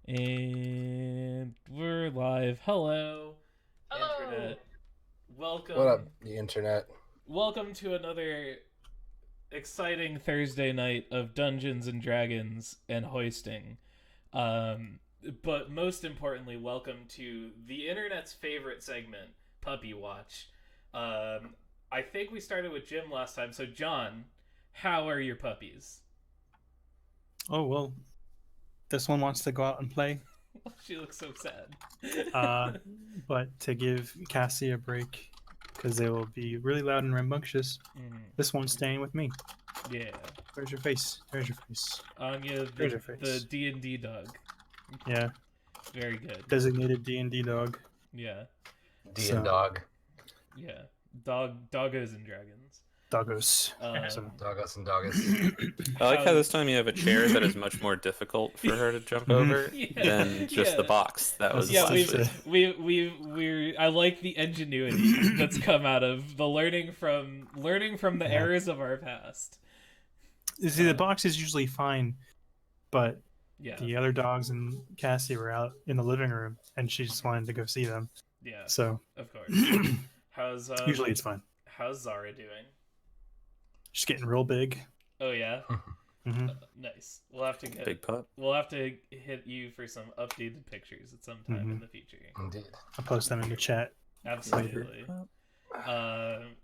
And we're live. Hello, Hello. Internet. Welcome. What up, the internet? Welcome to another exciting Thursday night of Dungeons and Dragons and hoisting. But most importantly, welcome to the internet's favorite segment, Puppy Watch. I think we started with Jim last time. So, John, how are your puppies? Oh, well, this one wants to go out and play. She looks so sad. But to give Cassie a break, because they will be really loud and rambunctious, this one's staying with me. Yeah. Where's your face? There's your face. Anya, There's your the face. D&D dog. Yeah, Very good. designated D&D dog. Yeah. D and dog. Yeah. Doggos and dragons. Doggos. Doggos and doggos. I like how this time you have a chair that is much more difficult for her to jump over than just the box. That was Yeah, last we I like the ingenuity that's come out of the learning from the errors of our past. You see, the box is usually fine, but Yeah. the other dogs and Cassie were out in the living room, and she just wanted to go see them. Yeah. So Of course. How's usually it's fine. How's Zara doing? She's getting real big. Oh yeah. Hmm Nice. We'll have to get big pup. We'll have to hit you for some updated pictures at some time in the future. Indeed. I'll post them in the chat. Absolutely.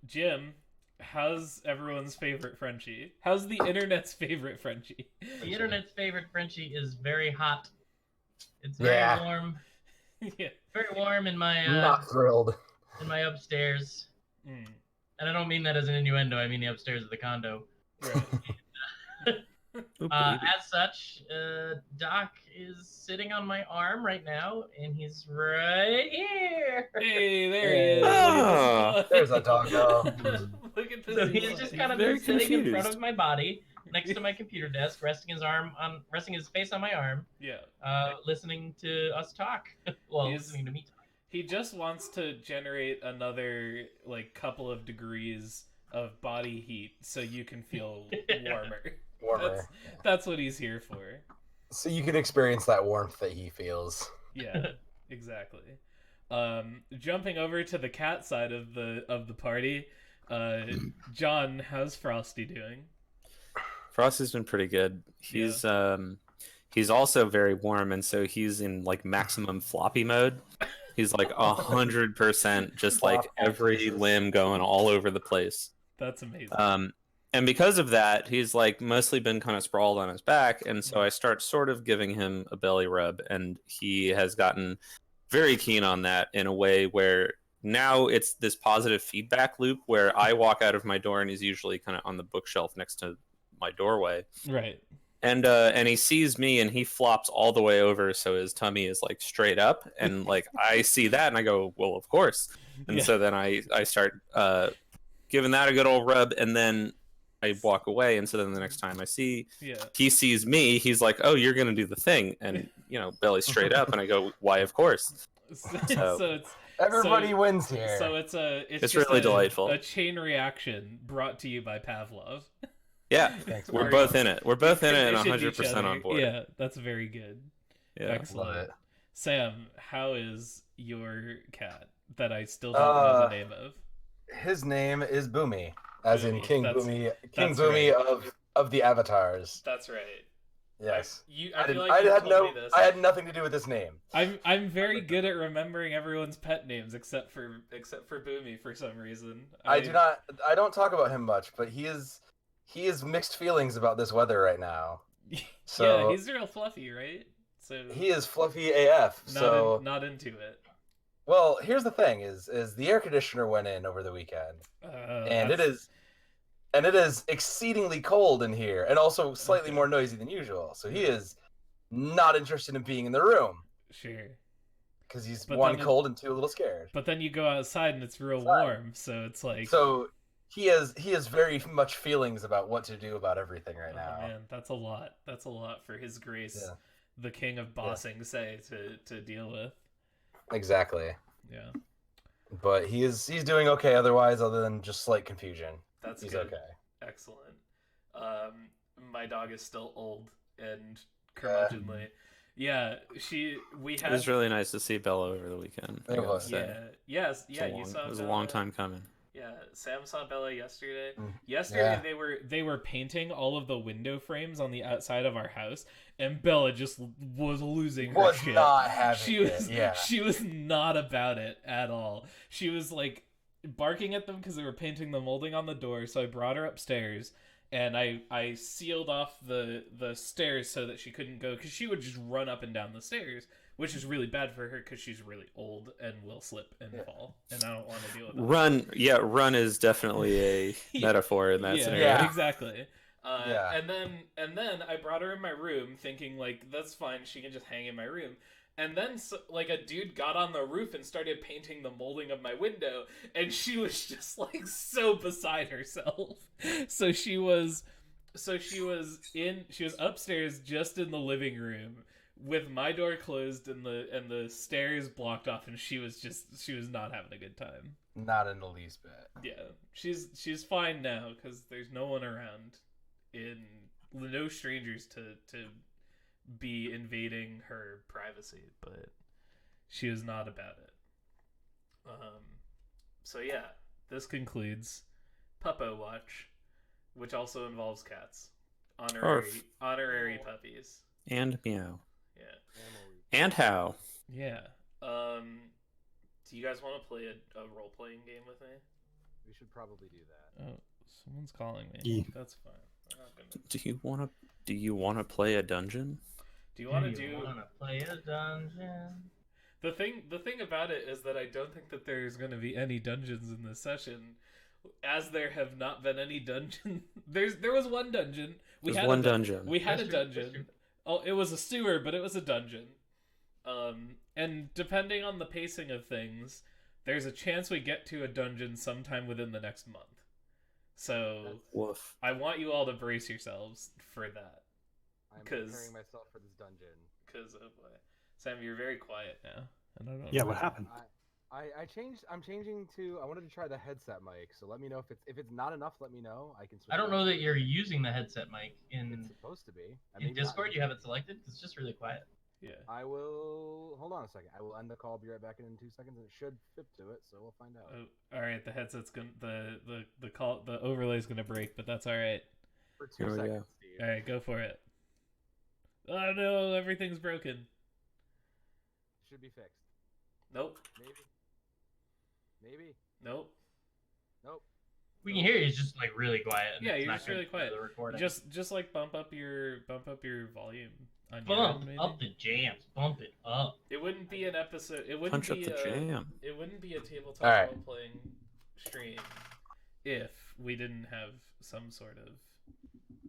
Jim, how's everyone's favorite Frenchie? How's the internet's favorite Frenchie? The internet's favorite Frenchie is very hot. It's very warm. Yeah. Very warm in my Not thrilled. upstairs. Mm, And I don't mean that as an innuendo. I mean the upstairs of the condo. right. As such, Doc is sitting on my arm right now, and he's right here. Hey, there he is. Oh. There's a doggo. Look at this. So he's just kind of Very been sitting in front confused. of my body, next to my computer desk, resting his face on my arm, Yeah. listening to us talk. Well, He's- listening to me talk. He just wants to generate another couple of degrees of body heat so you can feel warmer. Warmer. That's what he's here for. So you can experience that warmth that he feels. Yeah, exactly. Jumping over to the cat side of the party, John, how's Frosty doing? Frosty's been pretty good. He's also very warm, and so he's in maximum floppy mode. He's 100%, just every limb going all over the place. That's amazing. And because of that, he's mostly been kind of sprawled on his back, and so I start sort of giving him a belly rub, and he has gotten very keen on that in a way where now it's this positive feedback loop where I walk out of my door and he's usually kind of on the bookshelf next to my doorway. Right. And he sees me and he flops all the way over so his tummy is straight up, and I see that and I go, well, of course. And so then I start giving that a good old rub, and then I walk away, and so then the next time he sees me, he's like, oh, you're gonna do the thing, and belly straight up, and I go, why, of course. So it's Everybody wins here. So it's It's just really delightful. A chain reaction brought to you by Pavlov. Yeah, Thanks, we're Mario. both in it. We're both in it and Conditioned each 100% other. on board. Yeah, that's very good. Yeah. Excellent. Love it. Sam, how is your cat that I still don't know the name of? His name is Boomy, as in Boomy. King That's- Boomy, King that's Boomy right. of the Avatars. That's right. Yes. I feel I like you had told me this. I had nothing to do with this name. I'm very good at remembering everyone's pet names except for Boomy for some reason. I don't talk about him much, but he is mixed feelings about this weather right now. So yeah, he's real fluffy, right? So he is fluffy AF. not into it. Well, here's the thing: is the air conditioner went in over the weekend, and it is exceedingly cold in here, and also slightly more noisy than usual. So he is not interested in being in the room Sure. because he's But one then cold and two a little scared. But then you go outside and it's real warm, so it's So he has very much feelings about what to do about everything right now. Man, that's a lot. That's a lot for His Grace, Yeah. the King of Bossing, say to deal with. Exactly. Yeah, But he's doing okay otherwise, other than just slight confusion. that's He's good. okay. Excellent. My dog is still old and curmudgeonly. Yeah, we It had. was really nice to see Bella over the weekend. I It gotta was. say. You saw. It was a Bella. long time coming. Yeah, Sam saw Bella yesterday. Mm, Yesterday yeah. they were painting all of the window frames on the outside of our house, and Bella just was losing her shit. Not having it. Yeah. She was not about it at all. She was like barking at them because they were painting the molding on the door. So I brought her upstairs, and I sealed off the stairs so that she couldn't go, because she would just run up and down the stairs, which is really bad for her because she's really old and will slip and fall, and I don't want to deal with that. Run is definitely a metaphor in that scenario. Yeah, exactly. Yeah. And then I brought her in my room, thinking like that's fine, she can just hang in my room. And then like a dude got on the roof and started painting the molding of my window, and she was just like so beside herself. So she was upstairs just in the living room with my door closed and the stairs blocked off, and she was not having a good time. Not in the least bit. Yeah, she's fine now because there's no one around, no strangers to be invading her privacy, but she is not about it. So yeah, this concludes Puppo Watch, which also involves cats, honorary puppies, and meow. Yeah. And how? Yeah. Do you guys want to play a role-playing game with me? We should probably do that. Oh, someone's calling me. Yeah. That's fine. We're not gonna... Do you want to play a dungeon? Do you want to play a dungeon? The thing about it is that I don't think that there's going to be any dungeons in this session, as there have not been any dungeon. There was one dungeon. We had a dungeon. Oh, it was a sewer, but it was a dungeon. And depending on the pacing of things, there's a chance we get to a dungeon sometime within the next month. So Woof. I want you all to brace yourselves for that. I'm preparing myself for this dungeon. Because, oh boy. Sam, you're very quiet now. And I don't Yeah, know. what happened? I changed. I'm changing to. I wanted to try the headset mic. So let me know if it's not enough. Let me know. I can. I don't know that you're using the headset mic in It's supposed to be. in Discord. You have it selected. It's just really quiet. Yeah. I will. Hold on a second. I will end the call. I'll be right back in 2 seconds, and it should fit to it. So we'll find out. Oh, all right. The headset's gonna the overlay's gonna break, but that's all right. For 2 seconds, Steve. All right, go for it. Oh no, everything's broken. Should be fixed. Nope. Maybe. Nope. We can hear you. It's just like really quiet. Yeah, it's you're not just really good for quiet. The recording. Just like bump up your volume on your end, bump maybe. up the jams. Bump it up. It wouldn't be an episode. It wouldn't Punch be up the jam. It wouldn't be a tabletop All right. role playing stream if we didn't have some sort of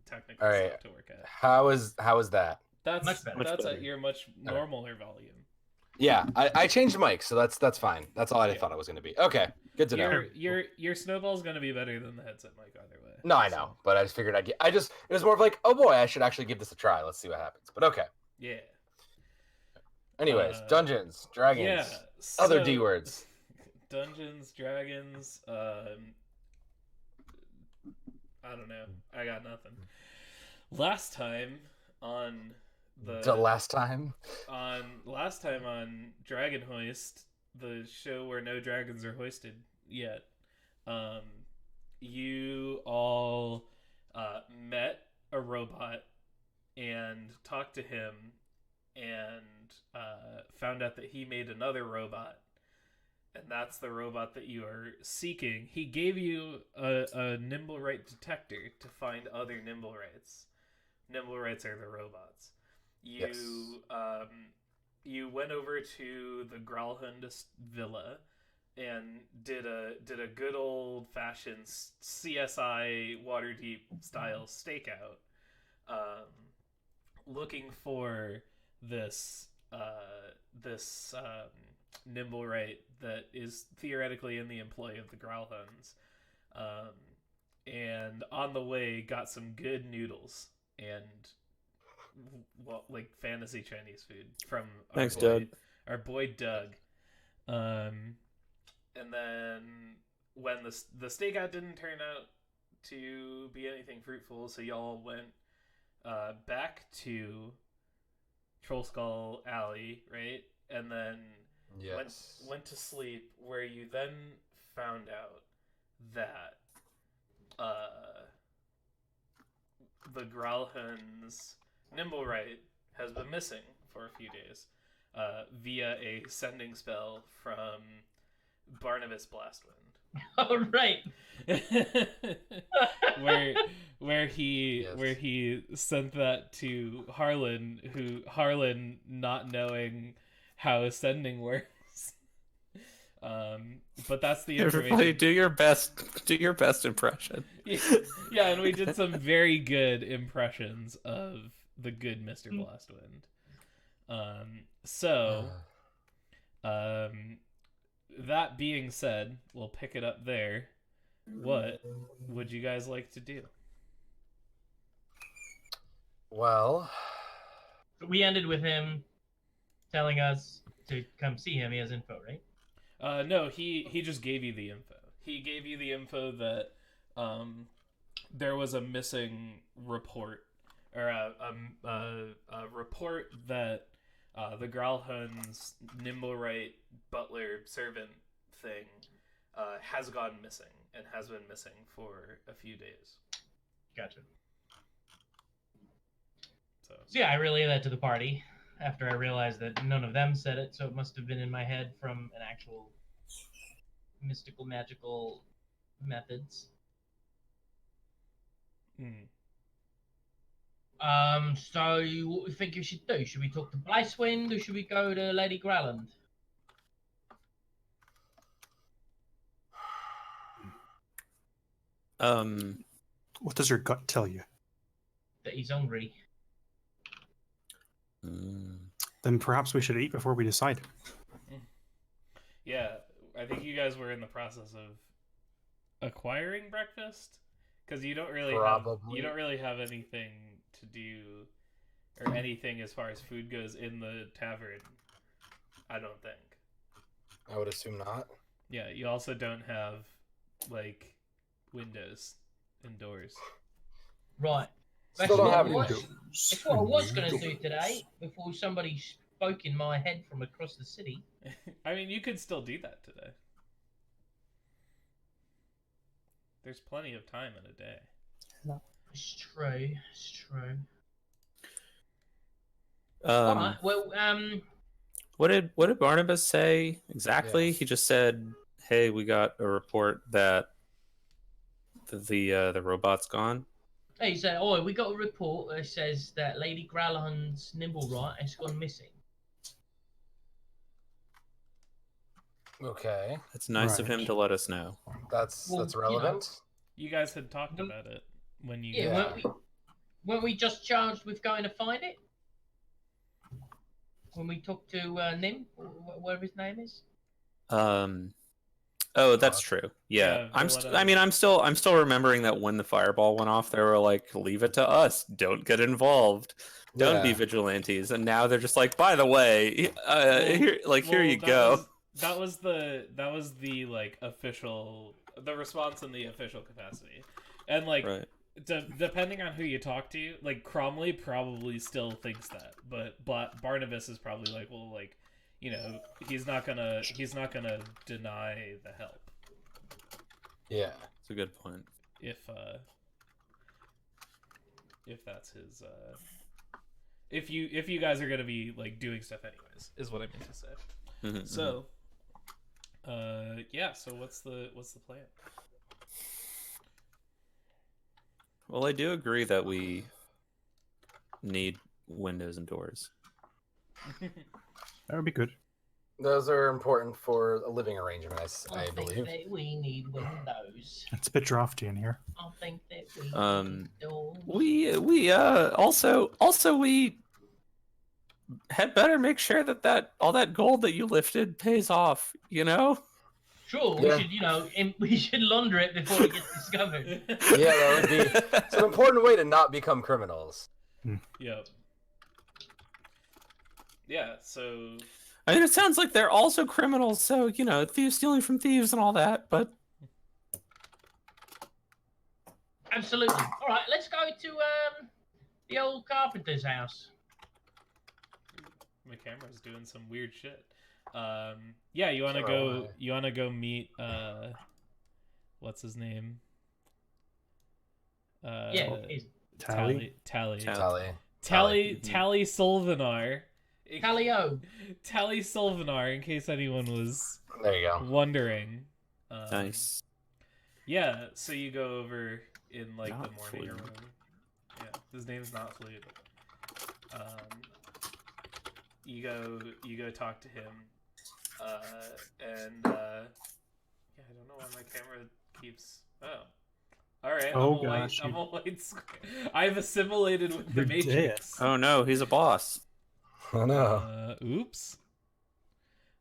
technical All right. stuff to work at. How is that? That's Much better. That's Much at your much normaler volume. Yeah, I changed the mic, so that's fine. That's all I thought it was going to be. Okay, good to know. Your snowball's gonna be better than the headset mic either way. No, I know, but I just figured it was more of like, oh boy, I should actually give this a try. Let's see what happens. But okay. Yeah. Anyways, Dungeons, Dragons, Yeah. other D words. Dungeons, Dragons. I don't know. I got nothing. Last time on last time on Dragon Hoist, the show where no dragons are hoisted yet, you all met a robot and talked to him and found out that he made another robot, and that's the robot that you are seeking. He gave you a Nimblewright detector to find other Nimblewrights. Nimblewrights are the robots. You went over to the Gralhund villa and did a good old fashioned CSI Waterdeep style stakeout, looking for this Nimblewright that is theoretically in the employ of the Gralhunds, and on the way got some good noodles and like fantasy Chinese food from our boy Doug. And then when the stakeout didn't turn out to be anything fruitful, so y'all went back to Troll Skull Alley, right? And then Yes. went to sleep, where you then found out that the Growlhound's Nimblewright has been missing for a few days via a sending spell from Barnabas Blastwind. Oh, right. where he sent that to Harlan not knowing how sending works. But that's the information. Everybody, do your best impression. Yeah, and we did some very good impressions of the good Mr. Blastwind. That being said, we'll pick it up there. What would you guys like to do? Well, We ended with him telling us to come see him. He has info, right? No, he just gave you the info. He gave you the info that there was a missing report, or a report that the Growlhound's Nimblewright butler servant thing has gone missing and has been missing for a few days. Gotcha. So yeah, I relayed that to the party after I realized that none of them said it, so it must have been in my head from an actual mystical, magical methods. So what do you think you should do? Should we talk to Blycewind or should we go to Lady Growland? What does your gut tell you? That he's hungry. Then perhaps we should eat before we decide. yeah, I think you guys were in the process of acquiring breakfast, because you don't really have anything to do, or anything as far as food goes in the tavern. I don't think. I would assume not. Yeah, you also don't have like windows and doors. Right. Still don't have any That's what I was going to do today before somebody spoke in my head from across the city. I mean, you could still do that today. There's plenty of time in a day. It's true. It's true. Um, Well, what did Barnabas say exactly? Yes. He just said, "Hey, we got a report that the robot's gone." he said, "Oh, we got a report that says that Lady Growlhound's Nimblewright has gone missing." Okay, It's nice of him to let us know. that's Well, relevant. You guys had talked about it when you. Yeah, weren't we just charged with going to find it? When we talked to Nim, whatever his name is. Oh, that's true. Yeah, I'm still remembering that when the fireball went off, they were like, "Leave it to us. Don't get involved. Don't be vigilantes." And now they're just like, "By the way, here you go." That was the like official, the response in the official capacity, and like Right. depending on who you talk to, like Cromley probably still thinks that, but Barnabas is probably like, well, like, you know, he's not gonna deny the help. Yeah, It's a good point. If that's his if you guys are gonna be like doing stuff anyways, is what I meant to say. Mhm, So yeah, so what's the plan? Well, I do agree that we need windows and doors. That would be good. those are important for a living arrangement, I think believe. that we need windows. It's a bit drafty in here. I think that we need doors. We also we had better make sure that all that gold that you lifted pays off, you know? Sure, Yeah. we should launder it before it gets discovered. Yeah, that would be. It's an important way to not become criminals. Yep. Yeah, so I mean, it sounds like they're also criminals, so, you know, thieves stealing from thieves and all that, but... Absolutely. All right, let's go to the old carpenter's house. My camera's doing some weird shit. Yeah, you wanna Camera, go? why? You wanna go meet? What's his name? Yeah, he's Tally? Tally Tally. Solvenar. Tally-o. Tally Solvenar, in case anyone was There you go. wondering. Nice. Yeah, so you go over in like Not the morning or Flute. whatever. Yeah, his name's not Flute. You go talk to him, and yeah, I don't know why my camera keeps. Oh, all right. Oh, I'm a white. gosh, I'm a white square. I've assimilated with the You're Matrix. Oh no, he's a boss. Oh no. Oops.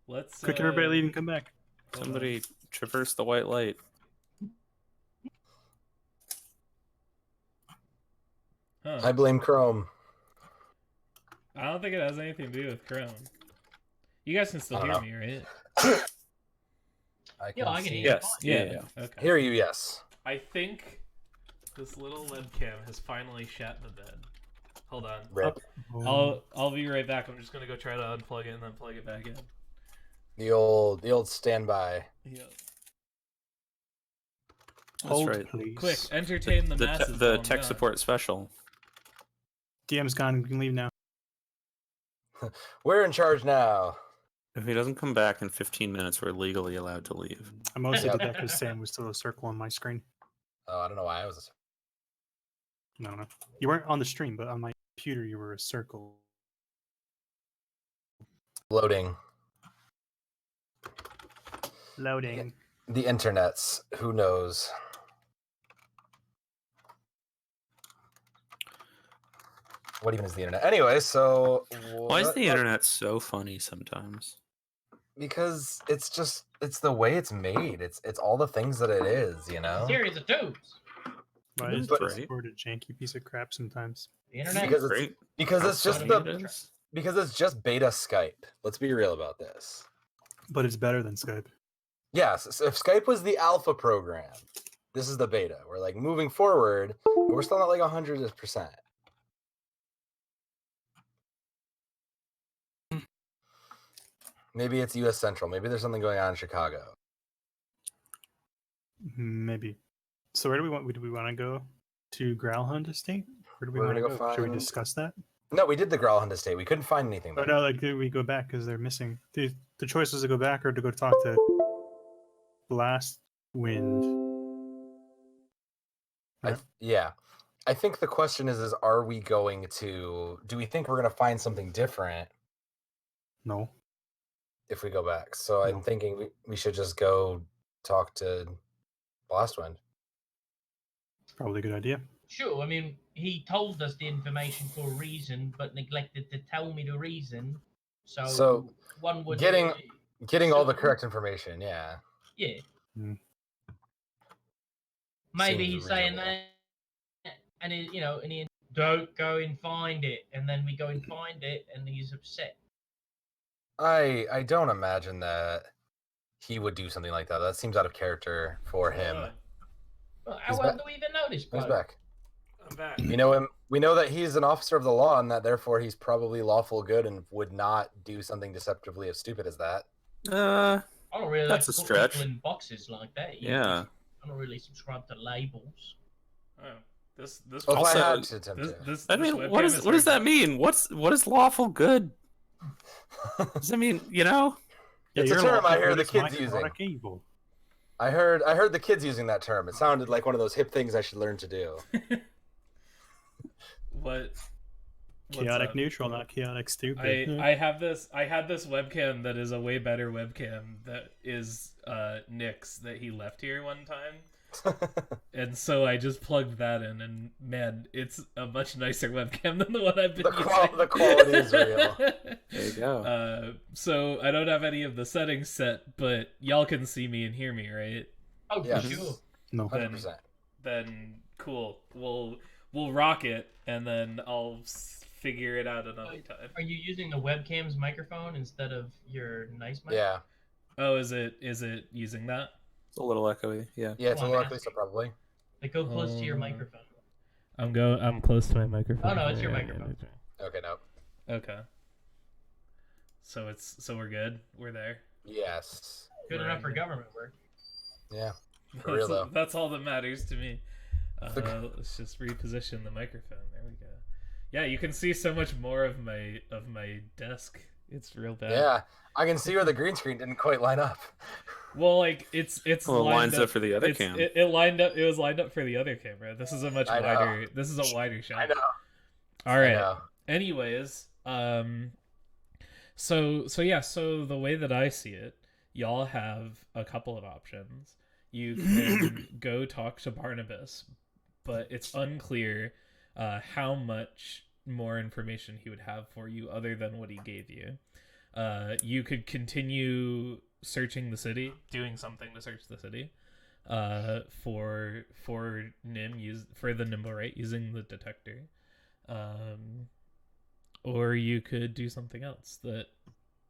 Let's Quick, everybody leave and come back. hold Somebody traverse the white light. on. Huh. I blame Chrome. I don't think it has anything to do with Chrome. You guys can still I hear don't me, right? Yeah, I can see- hear you. Yes. Yeah. Okay. Hear you, yes. I think this little webcam has finally shat the bed. Hold on. Rip. I'll be right back. I'm just gonna go try to unplug it and then plug it back in. The old standby. Yeah. That's Hold, right. please. Quick, entertain the masses. while The I'm tech gone. support special. DM's gone. We can leave now. We're in charge now. If he doesn't come back in 15 minutes, we're legally allowed to leave. I mostly Yeah. did that because Sam was still a circle on my screen. Oh, I don't know why I was. No, no. You weren't on the stream, but on my computer, you were a circle. Loading. Loading. The internets. Who knows? What even is the internet? Anyway, so Why is the internet so funny sometimes? Because it's the way it's made. It's all the things that it is, you know. Series of tubes. Why is But- Discord a janky piece of crap sometimes? The internet. Because it's Great. because How it's just funny the it is. because it's just beta Skype. Let's be real about this. But it's better than Skype. Yes, so if Skype was the alpha program, this is the beta. We're like moving forward, but we're still not like 100%. Maybe it's U.S. Central. Maybe there's something going on in Chicago. Maybe. So where do we want? Do we want to go to Growlhund Estate? Where do we We're want to gonna go? go Should we find- discuss that? No, we did the Growlhund Estate. We couldn't find anything. Oh There. no, like do we go back because they're missing? The choice was to go back or to go talk to Blast Wind. Yeah. I think the question is are we going to? Do we think we're going to find something different No. if we go back? So I'm No. thinking we should just go talk to Blastwind. Probably a good idea. Sure, I mean, he told us the information for a reason, but neglected to tell me the reason. So one would getting- Getting all the So- correct information, yeah. yeah. Hmm. Maybe Seems he's saying reasonable. that, and he, and he don't go and find it, and then we go and find it, and he's upset. I don't imagine that he would do something like that. That seems out of character for him. Well, how He's well back. do we even know this He's bloke? back. I'm back. We know him. We know that he's an officer of the law, and that therefore he's probably lawful good and would not do something deceptively as stupid as that. I don't really That's like a to put stretch. people in boxes like that. Yeah. I don't really subscribe to labels. Oh, this Well, if Also- I had to attempt this, to. this I this mean, what webcam does that very- mean? What is lawful good? Does that mean, Yeah, It's a you're term I lawful hear good the as kids my using. chaotic evil. I heard the kids using that term. It sounded like one of those hip things I should learn to do. What? what's Chaotic up? neutral, not chaotic stupid. I had this webcam that is a way better webcam that is Nick's that he left here one time, and so I just plugged that in, and man, it's a much nicer webcam than the one I've been using. The quality is real. There you go. So I don't have any of the settings set, but y'all can see me and hear me, right? Oh, Yes. for sure. No. 100%. Then cool. We'll rock it, and then I'll figure it out another time. Are you using the webcam's microphone instead of your nice mic? Yeah. Oh, is it using that? It's a little echoey. Yeah. Yeah, it's a Well, little I'm ugly, so probably. Like, go close to your microphone. I'm close to my microphone. Oh, no, it's your microphone. Okay, no. Okay. So we're good. We're there. Yes. Good enough for government work. Yeah. For real though. That's all that matters to me. Let's just reposition the microphone. There we go. Yeah, you can see so much more of my desk. It's real bad. Yeah, I can see where the green screen didn't quite line up. Well, like it's Well, it lines up for the other cam. It lined up. It was lined up for the other camera. This is a much wider. This is a wider shot. I know. All right. I know. Anyways, so the way that I see it, y'all have a couple of options. You can go talk to Barnabas, but it's unclear how much more information he would have for you other than what he gave you. You could continue searching the city, doing something to search the city, for the Nimblewright using the detector, or you could do something else that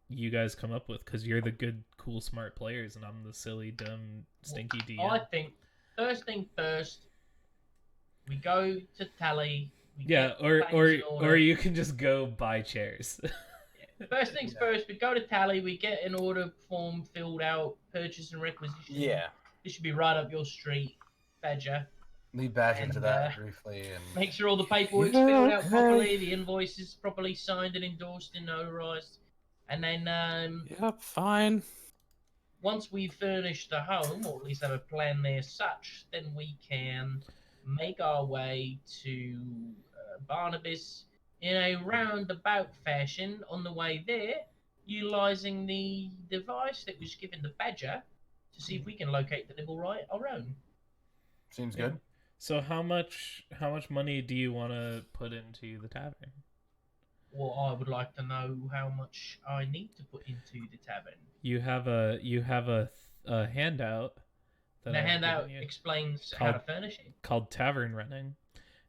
you guys come up with because you're the good, cool, smart players, and I'm the silly, dumb, stinky DM. I think first thing first, we go to Tally. Or you can just go buy chairs. First things first, we go to Tally, we get an order form filled out, purchase and requisition. Yeah. This should be right up your street, Badger. Lead Badger And, to that briefly. And Make sure all the paperwork's filled out properly, the invoice is properly signed and endorsed and notarized. And then, Yep, fine. once we furnish the home, or at least have a plan there such, then we can make our way to Barnabas in a roundabout fashion on the way there, utilizing the device that was given to Badger to see if we can locate the Nimblewright our own. seems good. So how much money do you want to put into the tavern? Well, I would like to know how much I need to put into the tavern. You have a handout. The handout explains how to furnish it. Called tavern running,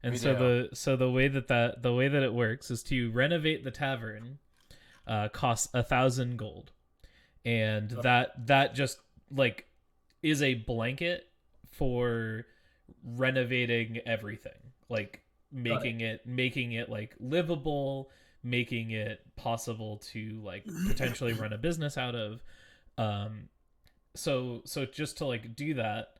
and We so do. the way that it works is to renovate the tavern costs 1,000 gold, and that just like is a blanket for renovating everything, like making it like livable, making it possible to like potentially run a business out of. So just to like do that,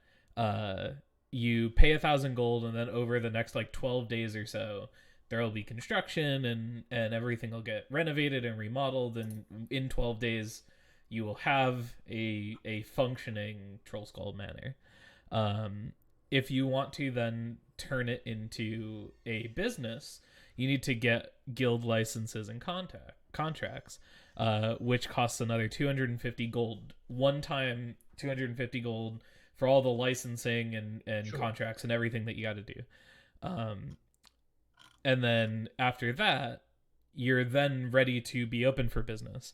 you pay 1,000 gold, and then over the next like 12 days or so, there will be construction and everything will get renovated and remodeled, and in 12 days you will have a functioning Troll Skull Manor. If you want to then turn it into a business, you need to get guild licenses and contracts, which costs another 250 gold. One time 250 gold for all the licensing and Sure. contracts and everything that you got to do. And then after that, you're then ready to be open for business,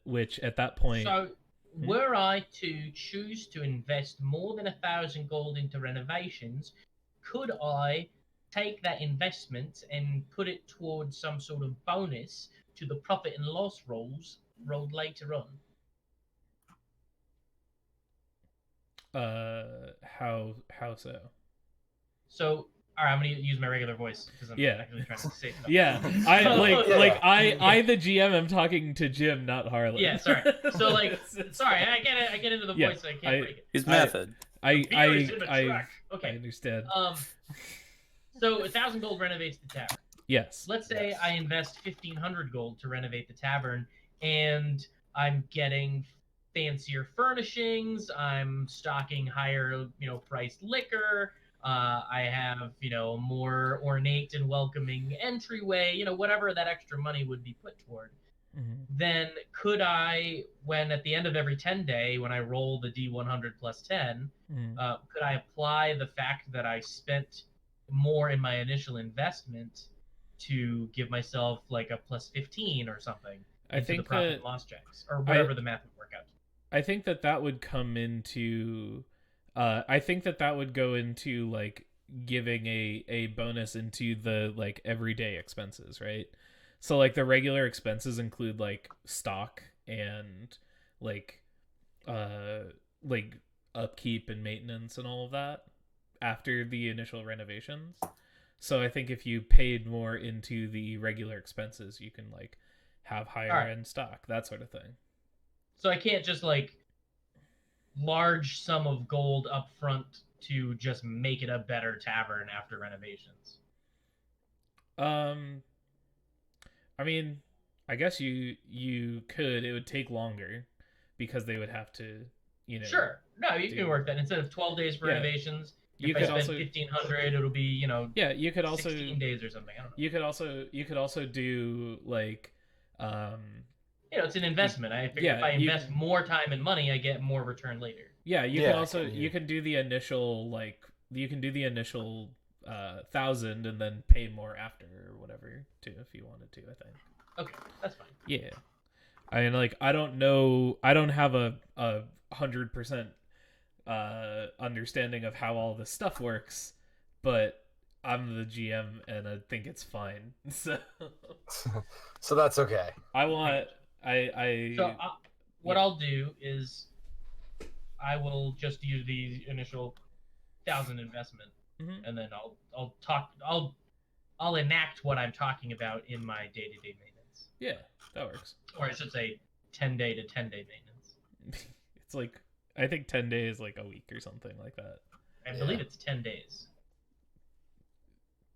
which at that point... So, were I to choose to invest more than 1,000 gold into renovations, could I take that investment and put it towards some sort of bonus to the profit and loss rolls rolled later on? How so? So, all right, I'm gonna use my regular voice because I'm Yeah. actually trying to say stuff. Yeah, I So- I the GM am talking to Jim, not Harlan. Yeah, sorry. So like, sorry, I get into the Yeah, voice, I can't break it. His method. I Beer's in the I track. Okay. understand. So 1,000 gold renovates the tavern. Yes. Let's say Yes. I invest 1,500 gold to renovate the tavern, and I'm getting fancier furnishings. I'm stocking higher, priced liquor. I have, a more ornate and welcoming entryway. Whatever that extra money would be put toward. Mhm. Then could I, when at the end of every 10 day, when I roll the D100 plus 10, Mhm. could I apply the fact that I spent more in my initial investment to give myself like a plus 15 or something I into think the profit that and loss checks, or whatever the math would work out? I think that would come into I think that would go into like giving a bonus into the like everyday expenses, right? So like the regular expenses include like stock and like upkeep and maintenance and all of that after the initial renovations. So I think if you paid more into the regular expenses, you can like have higher Alright. end stock, that sort of thing. So I can't just like large sum of gold up front to just make it a better tavern after renovations. I mean, I guess you could. It would take longer because they would have to, Sure. No, you can work that. Instead of 12 days for renovations, you if I could spend also 1,500, it'll be, yeah. You could also 16 days or something. I don't know. You could also do like It's an investment. I figure if I invest more time and money, I get more return later. Yeah, you can do the initial 1,000 and then pay more after or whatever too if you wanted to, I think. Okay, that's fine. Yeah. I mean, like, I don't know, I don't have a 100% understanding of how all this stuff works, but I'm the GM and I think it's fine. So So that's okay. What I'll do is I will just use the initial 1,000 investment, and then I'll enact what I'm talking about in my day-to-day maintenance. Yeah, that works. Or I should say 10-day to 10-day maintenance. It's like, I think 10 days like a week or something like that. I believe it's 10 days.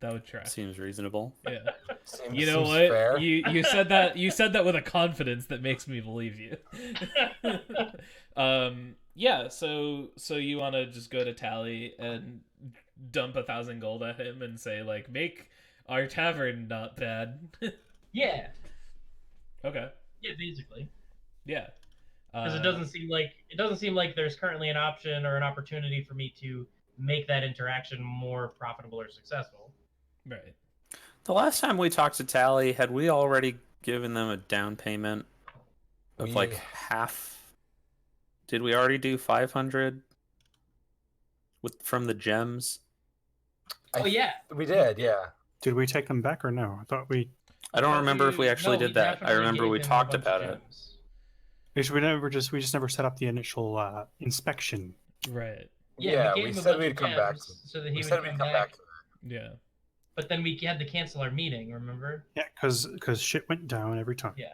That would track. Seems reasonable. Yeah. Seems what? fair. You said that with a confidence that makes me believe you. Yeah, so you want to just go to Tally and dump 1,000 gold at him and say, like, make our tavern not bad. Yeah. Okay. Yeah, basically. Yeah. Because it doesn't seem like there's currently an option or an opportunity for me to make that interaction more profitable or successful. Right. The last time we talked to Tally, had we already given them a down payment of like half? Did we already do 500 from the gems? Yeah. We did, yeah. Did we take them back or no? I thought we. I don't remember if we actually did that. I remember we talked about it. We just never set up the initial inspection. Right. Yeah, we said we'd come back to it. So that he We would said we'd come back to it. Yeah. But then we had to cancel our meeting, remember? Yeah, because shit went down every time. Yeah.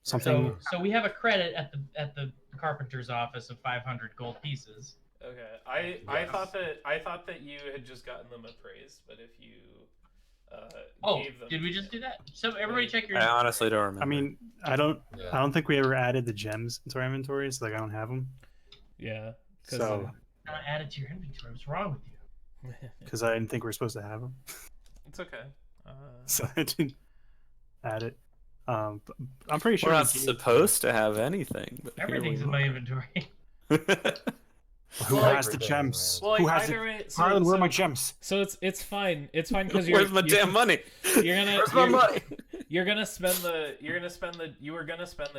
Something. So we have a credit at the carpenter's office of 500 gold pieces. Okay. I thought that you had just gotten them appraised, but if you gave them, did we just do that? So everybody check your. I honestly don't remember. I mean, I don't think we ever added the gems into our inventories. Like, I don't have them. Yeah. So. Not added to your inventory. What's wrong with you? Because I didn't think we were supposed to have them. It's okay. So I didn't add it. But I'm pretty sure we're not supposed to have anything. But everything's in my inventory. Who has the gems? Well, Who has Harlan, where are my gems? So it's fine. It's fine because where's my damn money? Where's my money? You were gonna spend the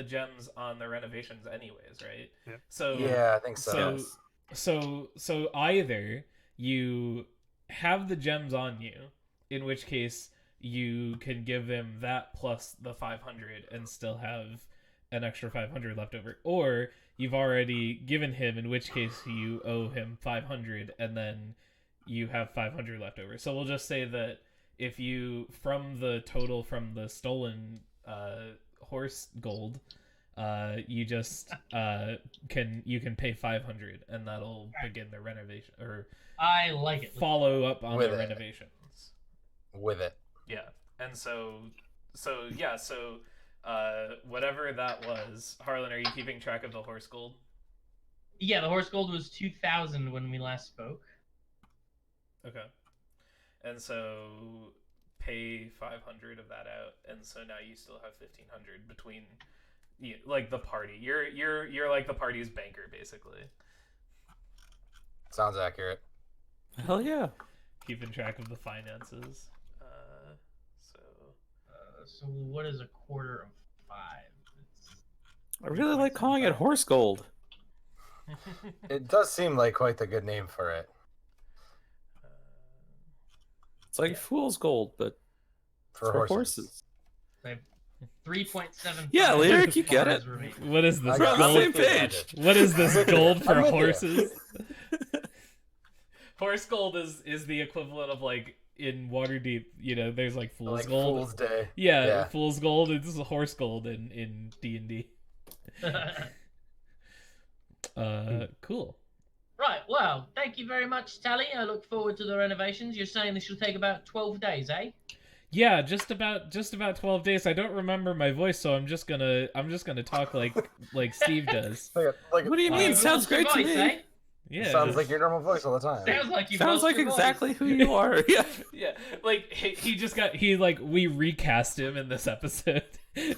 gems on the renovations anyways, right? Yeah. So yeah, I think so. So either you have the gems on you, in which case you can give them that plus the 500 and still have an extra 500 left over, or you've already given him, in which case you owe him 500 and then you have 500 left over. So we'll just say that if you, from the total from the stolen horse gold, you just you can pay 500 and that'll begin the renovation, or I like it. Follow up on the renovations with it. Yeah. And so whatever that was, Harlan, are you keeping track of the horse gold? Yeah, the horse gold was 2,000 when we last spoke. Okay. And so pay 500 of that out, and so now you still have 1,500 between like the party. You're like the party's banker, basically. Sounds accurate. Hell yeah. Keeping track of the finances. So what is a quarter of 5? I really like calling it horse gold. It does seem like quite the good name for it. It's like fool's gold, but for horses. 3.7. Yeah, Lyric, you get it. What is this? We're on the same page. What is this gold for horses? Horse gold is the equivalent of like in Waterdeep, there's like Fool's Like Gold. Fool's Day. Yeah, Fool's Gold. This is a horse gold in D&D. Cool. Right, well, thank you very much, Tally. I look forward to the renovations. You're saying this will take about 12 days, eh? Yeah, just about 12 days. I don't remember my voice, so I'm just gonna talk like Steve does. Like, What do you mean? You've Sounds lost your great to voice, me. eh? Yeah. sounds like your normal voice all the time. Sounds like you've Sounds lost like your voice. exactly who you are. Yeah. Yeah, like we recast him in this episode. He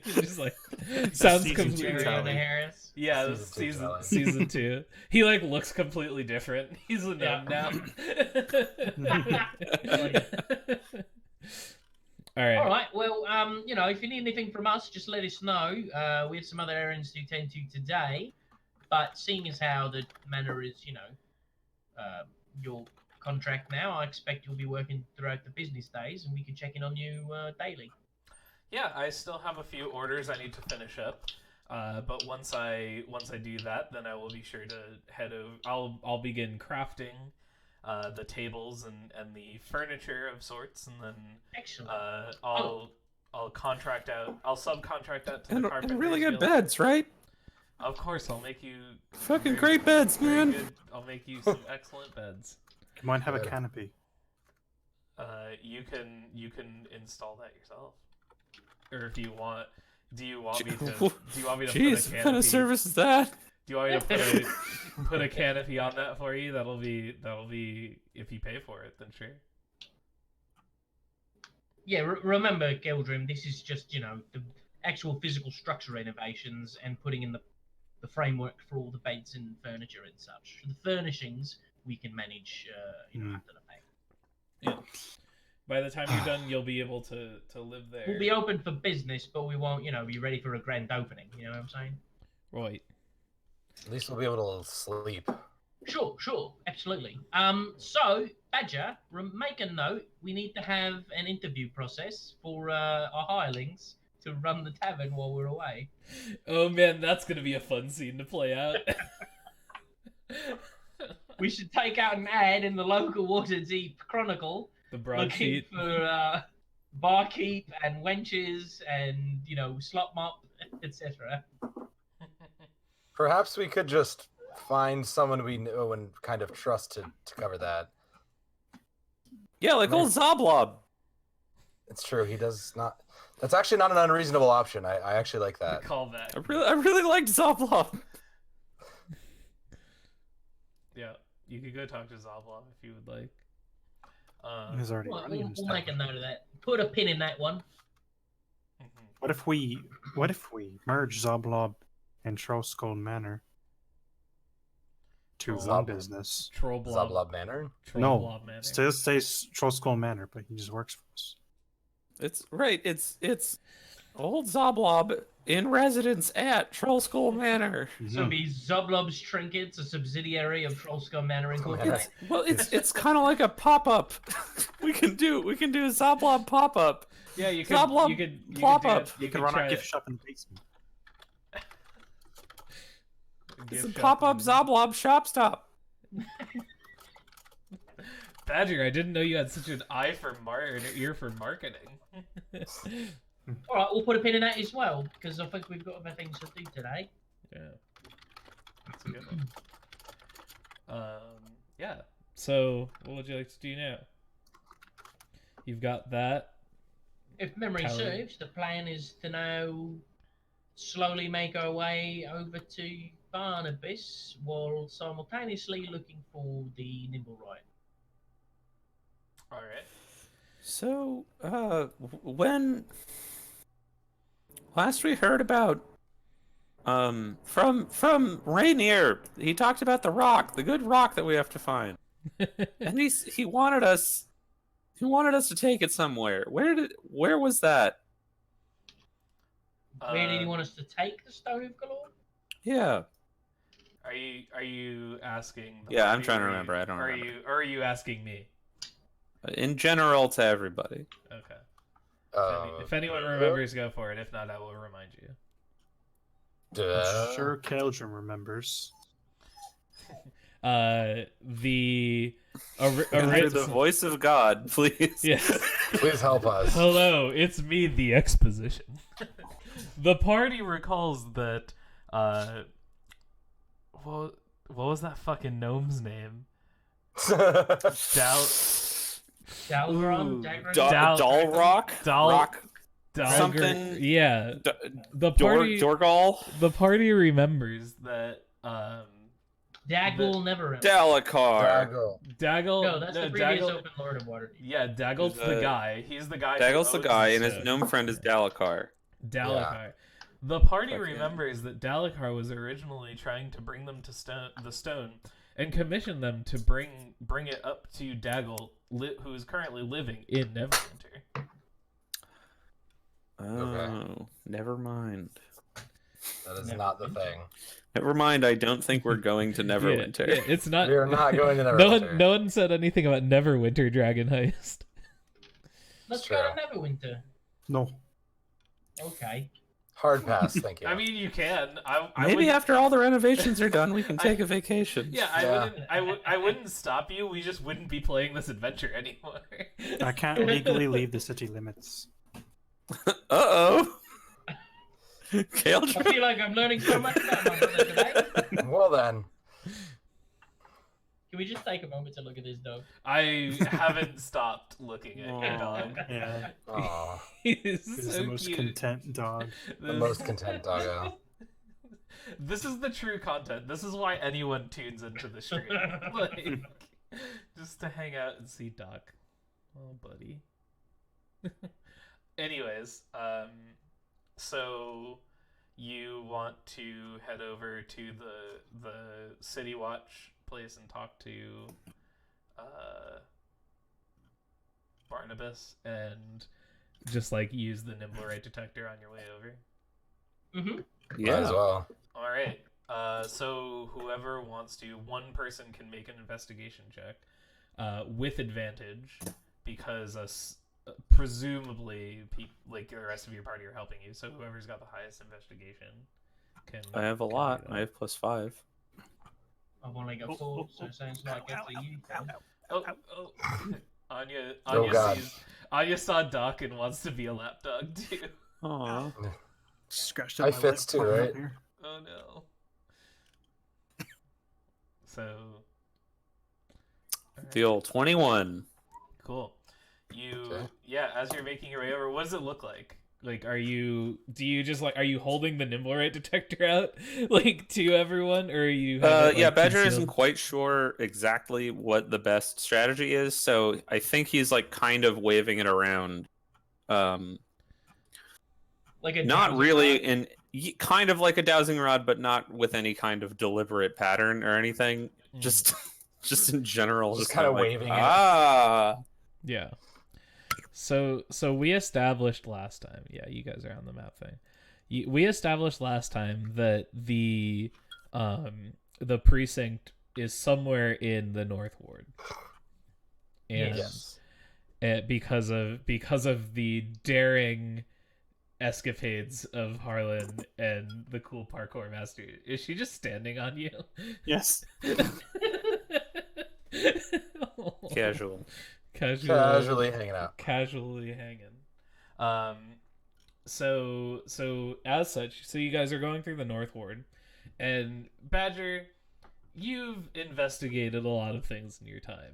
just like sounds season completely. two, Mariana Tally. Harris. Yeah, season 2. He like looks completely different. He's a gnome now. All right. All right. Well, if you need anything from us, just let us know. We have some other errands to tend to today, but seeing as how the manor is, your contract now, I expect you'll be working throughout the business days, and we can check in on you daily. Yeah, I still have a few orders I need to finish up. But once I do that, then I will be sure to head over. I'll begin crafting the tables and the furniture of sorts, and then Excellent. I'll contract out. I'll subcontract out to the And carpenters. really good guild. beds, right? Of course, I'll make you Fucking very- great beds, very man. good- I'll make you some excellent beds. You might have a Good. canopy. You can install that yourself, or if you want. Do you want me to? Do you want me to Jeez, put a what canopy? kind of service is that? Do you want me to put a canopy on that for you? That'll be if you pay for it, then sure. Yeah, remember, Geldrim, this is just, the actual physical structure renovations and putting in the framework for all the beds and furniture and such. The furnishings we can manage, after the fact. Yeah. By the time you're done, you'll be able to live there. We'll be open for business, but we won't, be ready for a grand opening. You know what I'm saying? Right. At least we'll be able to sleep. Sure, absolutely. So, Badger, make a note. We need to have an interview process for our hirelings to run the tavern while we're away. Oh man, that's gonna be a fun scene to play out. We should take out an ad in the local Waterdeep Chronicle The looking broadsheet. for barkeep and wenches and, slop mop, etc. Perhaps we could just find someone we know and kind of trust to cover that. Yeah, like old Zoblob. It's true. He does not. That's actually not an unreasonable option. I actually like that. Call that. I really liked Zoblob. Yeah, you could go talk to Zoblov if you would like. He's already We'll running his make a tavern. note of that. Put a pin in that one. What if we merge Zoblob and Trollskull Manor to one Zob- business? Troll Blob. Zoblob Manor. Troll No, Blob Manor. still stays Trollskull Manor, but he just works for us. It's right. It's old Zoblob in residence at Trollskull Manor. So it'll be Zoblob's Trinkets, a subsidiary of Trollskull Manor Incorporated. It's kind of like a pop up. we can do a Zoblob pop up. Yeah, you could. Zoblob You could plop do it. up. You You can could run try our it. gift shop in the basement. It's a Gift pop up shop. Zoblob shop stop. Badger, I didn't know you had such an eye for an ear for marketing. All right, we'll put a pin in that as well because I think we've got other things to do today. Yeah, that's a good one. Yeah. So, what would you like to do now? You've got that. If memory Tally. serves, the plan is to now slowly make our way over to Barnabas while simultaneously looking for the Nimblewright. All right. So, when last we heard about, from Rainier, he talked about the rock, the good rock that we have to find, and he wanted us to take it somewhere. Where was that? Where did you want us to take the Stone of Galore? Yeah. Are you asking? The Yeah, I'm party, trying to or remember. I don't are remember. Or are you asking me? In general, to everybody. Okay. If anyone remembers, go for it. If not, I will remind you. I'm sure Keldrum remembers. The the voice of God, please. Yes. Please help us. Hello, it's me, the exposition. The party recalls that what was that fucking gnome's name? Dalgron, Rock, something. Yeah. The party remembers that Daggle never. Dalakar. Daggle. No, that's the previous open lord of Waterdeep. Yeah, Daggle's the guy. He's the guy. Daggle's the guy, and his gnome friend is Dalakar. Dalakar. Yeah. The party remembers that Dalakar was originally trying to bring them to the stone and commission them to bring it up to Daggle, who is currently living in Neverwinter. Oh, never mind. That is not the thing. Never mind, I don't think we're going to Neverwinter. Yeah, it's not. We're not going to Neverwinter. No one said anything about Neverwinter Dragon Heist. Let's go to Neverwinter. No. Okay. Hard pass, thank you. I mean, you can. Maybe after all the renovations are done, we can take a vacation. Yeah, I wouldn't stop you. We just wouldn't be playing this adventure anymore. I can't legally leave the city limits. Uh-oh. Kale, I feel like I'm learning so much about my brother today. Well then. Can we just take a moment to look at this dog? I haven't stopped looking at your dog. Yeah. Aww. He's He's so the most cute. content dog. The most content doggo. This is the true content. This is why anyone tunes into the stream. Like, just to hang out and see Doc. Oh, buddy. Anyways, so you want to head over to the City Watch place and talk to Barnabas and just like use the Nimblewright detector on your way over. Mm-hmm. Yeah, as well. All right. So whoever wants to, one person can make an investigation check with advantage because presumably like the rest of your party are helping you. So whoever's got the highest investigation can. I have a lot. I have +5. I've only got 4, so it sounds like after you. Oh. Anya God. Anya saw Doc and wants to be a lapdog too. Aww. Scratched I up my fits lip too, popping right? up here. Oh no. So. The old 21. Cool. As you're making your way over, what does it look like? Like, are you holding the Nimblewright detector out, like, to everyone, or are you? Badger isn't quite sure exactly what the best strategy is, so I think he's, like, kind of waving it around. Like a not really kind of like a dowsing rod, but not with any kind of deliberate pattern or anything. Just in general, just kind of waving it. Yeah. So we established last time. Yeah, you guys are on the map thing. We established last time that the precinct is somewhere in the North Ward. And yes. Because of the daring escapades of Harlan and the cool parkour master. Is she just standing on you? Yes. Casually hanging out. Casually hanging. So as such, so you guys are going through the North Ward, and Badger, you've investigated a lot of things in your time.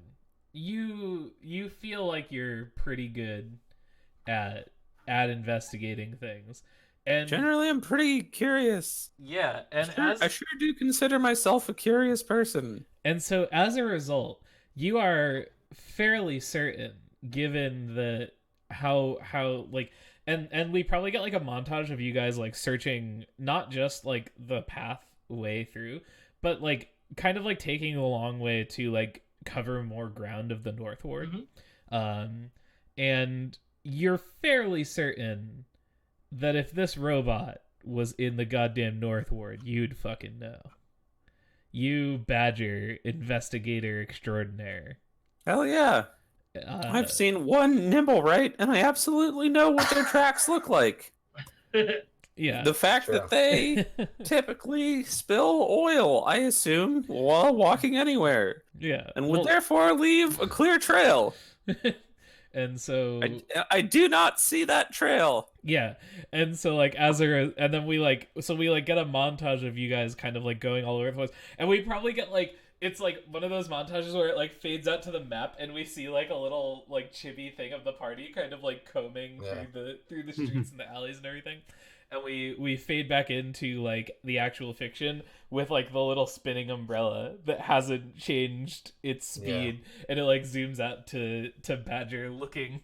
You feel like you're pretty good at investigating things. And generally I'm pretty curious. Yeah, and I sure do consider myself a curious person. And so as a result, you are fairly certain, given the how like and we probably get like a montage of you guys like searching not just like the pathway through, but like kind of like taking a long way to like cover more ground of the North Ward. Mm-hmm. And you're fairly certain that if this robot was in the goddamn North Ward, you'd fucking know. You Badger, investigator extraordinaire. Hell yeah. I've seen one Nimblewright, and I absolutely know what their tracks look like. Yeah. The fact True. that they typically spill oil, I assume, while walking anywhere, Yeah. and would therefore leave a clear trail. And so I do not see that trail. yeah, and so like and then we get a montage of you guys kind of like going all over the place, and we probably get like it's like one of those montages where it like fades out to the map, and we see like a little like chibi thing of the party kind of like combing through the streets and the alleys and everything, and we fade back into like the actual fiction with like the little spinning umbrella that hasn't changed its speed, and it like zooms out to Badger looking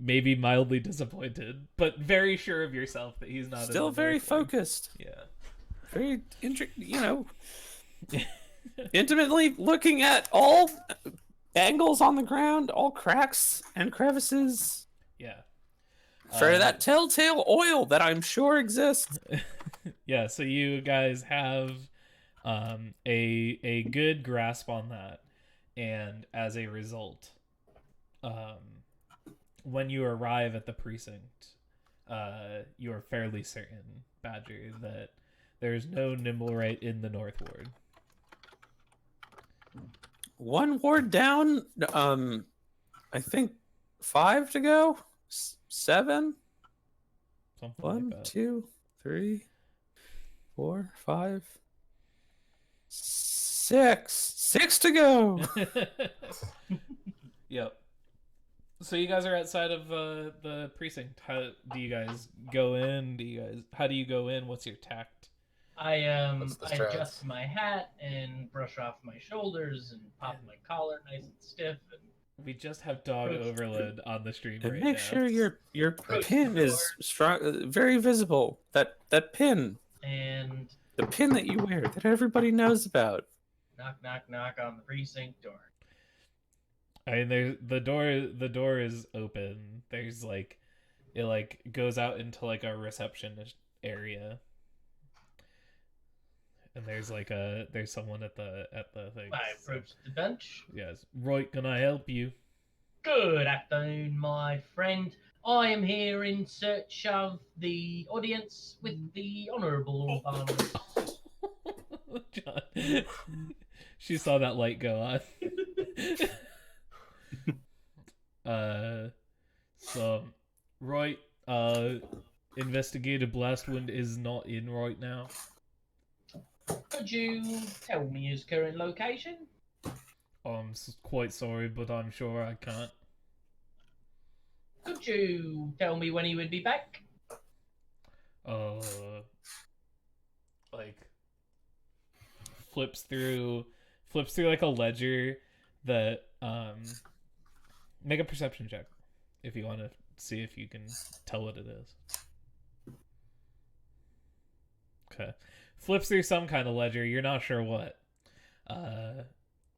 maybe mildly disappointed, but very sure of yourself that he's not Still very focused. Yeah, very intimately looking at all angles on the ground, all cracks and crevices. Yeah. For that telltale oil that I'm sure exists. Yeah, so you guys have a good grasp on that, and as a result, when you arrive at the precinct, you are fairly certain, Badger, that there's no Nimblewright in the North Ward. One ward down. I think 5 to go. 7. Something 1, like that. 2, 3, 4, 5, 6. 6 to go. Yep. So you guys are outside of the precinct. How do you guys go in? How do you go in? What's your tact? I adjust my hat and brush off my shoulders and pop my collar nice and stiff. And we just have dog overload on the stream and right make now. sure your pin is strong, very visible. That pin. And the pin that you wear that everybody knows about. Knock, knock, knock on the precinct door. I mean, the door is open. There's like, it like goes out into like a receptionist area, and there's someone at the thing. I approach the bench. Yes, Roy, can I help you? Good afternoon, my friend. I am here in search of the audience with the Honourable Barnabas. John. She saw that light go on. So, Roy, Investigator Blastwind is not in right now. Could you tell me his current location? I'm quite sorry, but I'm sure I can't. Could you tell me when he would be back? Like flips through like a ledger that make a perception check if you want to see if you can tell what it is. Okay. Flips through some kind of ledger, you're not sure what.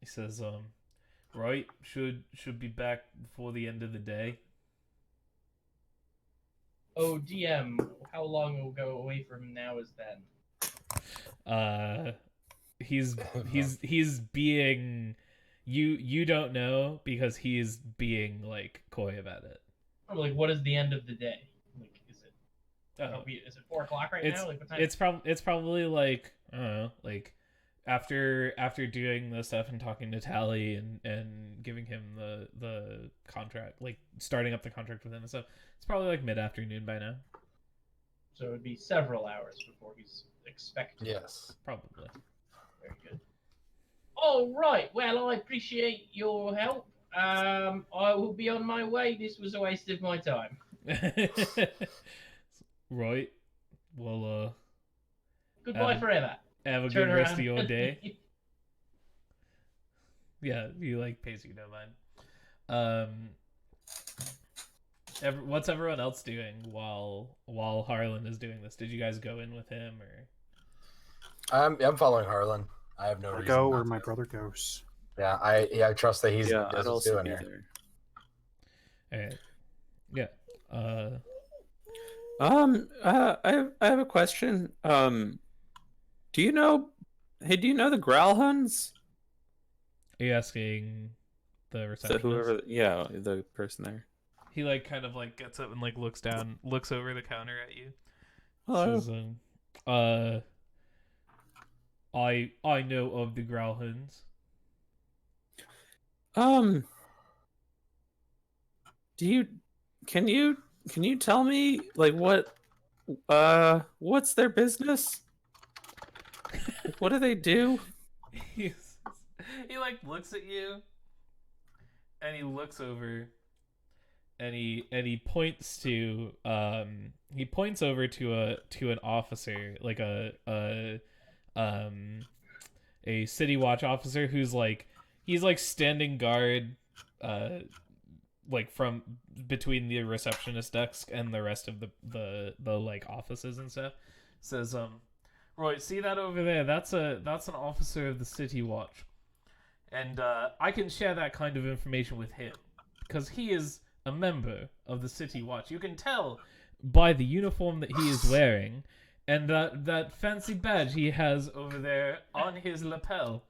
He says, right, should be back before the end of the day. Oh, DM, how long will go away from now is then? He's being, you don't know because he's being like coy about it. I'm like, what is the end of the day? Like, is it 4 o'clock right it's, now? Like, what time? It's probably like, I don't know, like after doing the stuff and talking to Tally and giving him the contract, like starting up the contract with him and stuff. It's probably like mid-afternoon by now. So it would be several hours before he's expected. Yes. Probably. Very good. All right. Well, I appreciate your help. I will be on my way. This was a waste of my time. Right. Well, Goodbye forever. Have a Turn good rest around. of your day. Yeah, you like Pacey, don't mind. What's everyone else doing while Harlan is doing this? Did you guys go in with him or? I'm following Harlan. I have no reason. Go not where to. my brother goes. Yeah, I trust that he's Yeah, I'd does also doing be here. there. Alright. Yeah. I have a question. Do you know the Growlhuns? Are you asking the So receptionist? whoever, yeah, the person there. He like kind of like gets up and like looks over the counter at you. Hello. Says, I know of the Growlhounds. Can you tell me like what's their business? What do they do? He like looks at you, and he looks over, and he points to over to an officer, like a city watch officer who's like he's like standing guard like from between the receptionist desk and the rest of the like offices and stuff. Says Roy, see that over there? That's an officer of the city watch, and I can share that kind of information with him because he is a member of the city watch. You can tell by the uniform that he is wearing and that fancy badge he has over there on his lapel.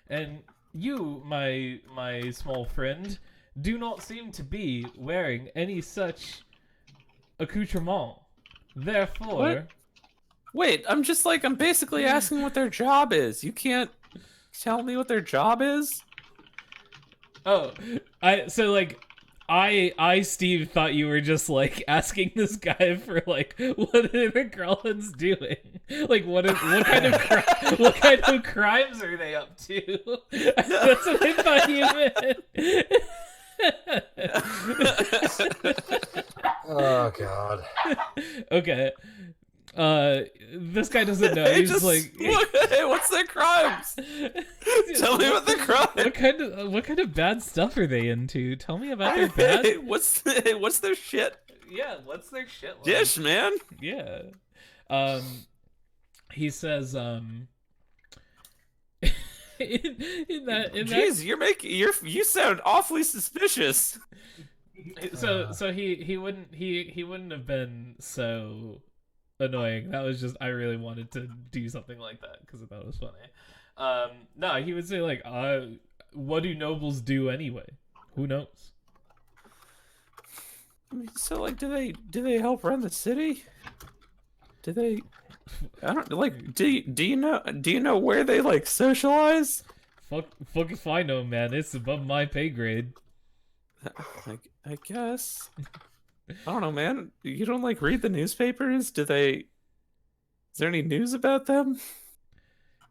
And you, my small friend, do not seem to be wearing any such accoutrement. Therefore... What? Wait, I'm basically asking what their job is. You can't tell me what their job is? Oh, I, Steve, thought you were just, like, asking this guy for, like, what are the Growlins doing? Like, what kind of crimes are they up to? That's what I thought you meant. Oh, God. Okay. This guy doesn't know. He's just, like, hey, what's their crimes? Tell me about the crimes. What kind of bad stuff are they into? Tell me about their bad. Hey, what's their shit? Yeah, what's their shit like? Dish, man. Yeah. He says Jeez, you sound awfully suspicious. So he wouldn't have been so annoying. That was just I really wanted to do something like that because I thought it was funny. No, he would say like, what do nobles do anyway? Who knows? I mean, so like, do they help run the city? Do they? I don't like. Do you know where they like socialize? Fuck if I know, man. It's above my pay grade. I guess. I don't know, man. You don't like read the newspapers? Is there any news about them?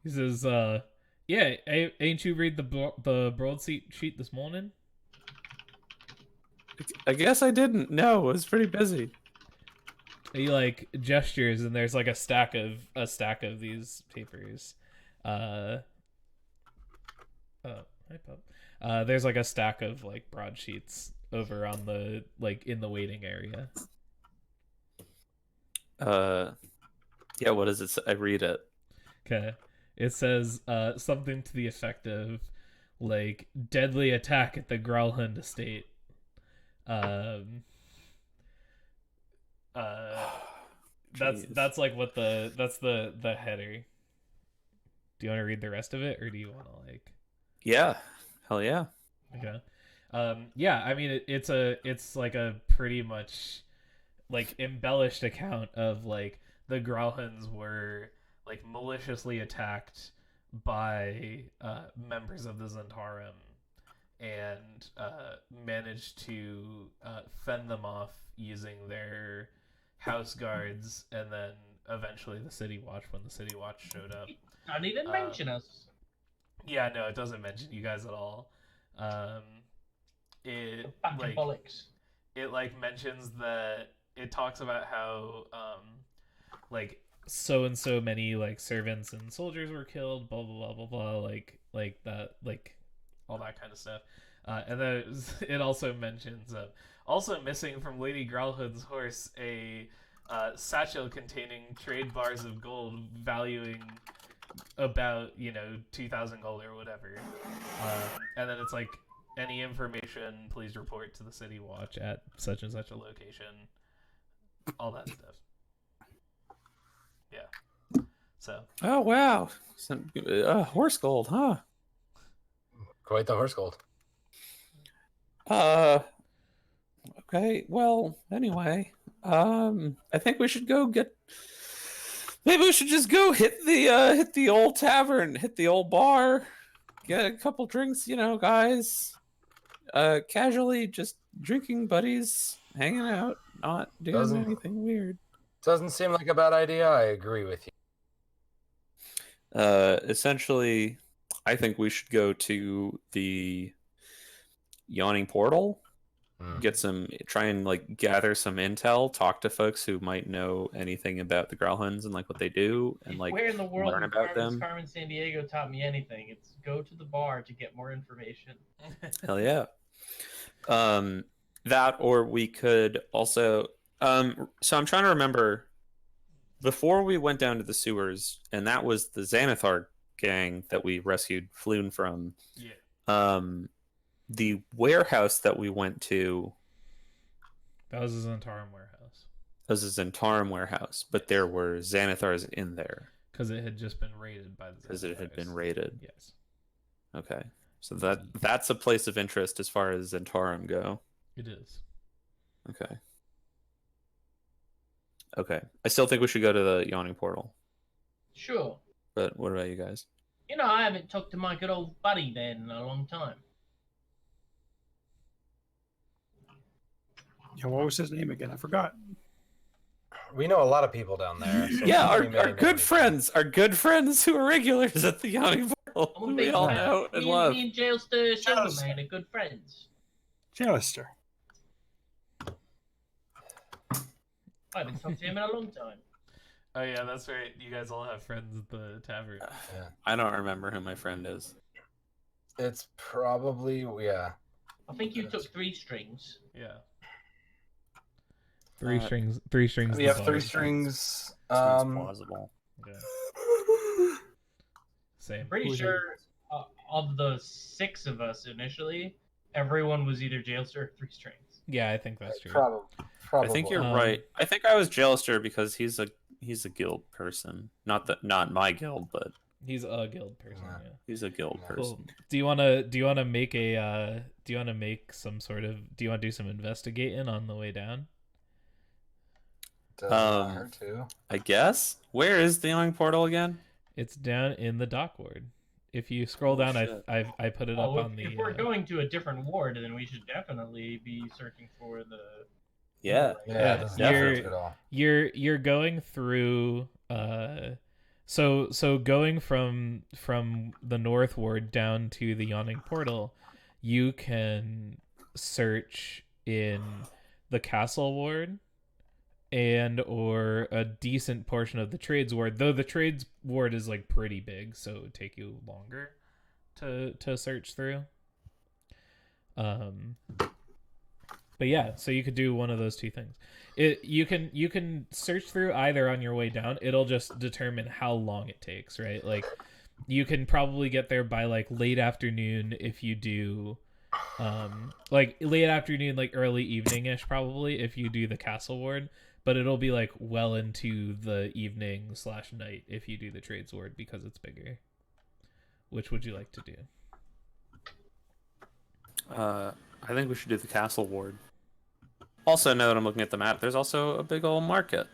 He says, yeah, ain't you read the broadsheet this morning? I guess I didn't. No, I was pretty busy. He like gestures, and there's like a stack of these papers. Hi, pup. There's like a stack of like broadsheets over on the like in the waiting area. Yeah, what is it? I read it. Okay. It says something to the effect of like deadly attack at the Growlhound estate. That's like what that's the header. Do you want to read the rest of it, or do you want to like? Yeah, hell yeah. Okay. Yeah, I mean it's like a pretty much like embellished account of like the Growlhounds were like maliciously attacked by members of the Zentarum and managed to fend them off using their house guards, and then eventually the City Watch when the City Watch showed up. Don't even mention us. Yeah, no, it doesn't mention you guys at all. It like bollocks. It like mentions that it talks about how like so and so many like servants and soldiers were killed, blah blah blah blah blah, like that, like all that kind of stuff. And then it also mentions also missing from Lady Growlhood's horse a satchel containing trade bars of gold valuing about 2,000 gold or whatever. And then it's like, any information, please report to the City Watch at such and such a location. All that stuff. Yeah. So. Oh wow, some horse gold, huh? Quite the horse gold. Okay. Well, anyway, I think we should go get Maybe we should just go hit the old tavern, hit the old bar, get a couple drinks, guys. Casually just drinking buddies, hanging out, not doing anything weird. Doesn't seem like a bad idea. I agree with you. Essentially, I think we should go to the Yawning Portal, try and like gather some intel, talk to folks who might know anything about the Growlhounds and like what they do, and like where in the world learn about them. Carmen Sandiego taught me anything. It's go to the bar to get more information. Hell yeah. That, or we could also so I'm trying to remember before we went down to the sewers, and that was the Xanathar gang that we rescued Floon from. Yeah. The warehouse that we went to, that was a Zentarum warehouse. That was a Zentarum warehouse, but there were Xanathars in there. Because it had just been raided by the Xanathars. Because it had been raided. Yes. Okay. So that's a place of interest as far as Zentarum go. It is. Okay. Okay. I still think we should go to the Yawning Portal. Sure. But what about you guys? I haven't talked to my good old buddy then in a long time. Yeah, what was his name again? I forgot. We know a lot of people down there. So Yeah, our good friends who are regulars at the Yawning Portal, who we all know and love. Me and Jailster Silverman are good friends. Jailster. I haven't talked to him in a long time. Oh yeah, that's right. You guys all have friends at the tavern. Yeah. I don't remember who my friend is. It's probably I think you took 3 strings. Yeah. Three strings. 3 strings. We have 3 strings. Sounds plausible. Yeah. Same. Pretty sure of the 6 of us initially, everyone was either Jailster or 3 strings. Yeah, I think that's true. Probably. I think you're right. I think I was Jailster because he's a guild person. Not my guild, but he's a guild person. Yeah. He's a guild person. Cool. Do you want to make a do you want to make some sort of do you want to do some investigating on the way down? Doesn't hurt to. I guess. Where is the Yawning Portal again? It's down in the dock ward. If you scroll down, I put it up on the. If we're going to a different ward, then we should definitely be searching for the. Yeah. You're going through. So going from the north ward down to the Yawning Portal, you can search in the castle ward and or a decent portion of the trades ward, though the trades ward is like pretty big, so it would take you longer to search through. But yeah, so you could do one of those 2 things. You can search through either on your way down. It'll just determine how long it takes, right? Like you can probably get there by like late afternoon if you do like late afternoon, like early evening-ish probably if you do the castle ward, but it'll be like well into the evening/night if you do the trades ward because it's bigger. Which would you like to do? I think we should do the castle ward. Also, now that I'm looking at the map, there's also a big old market.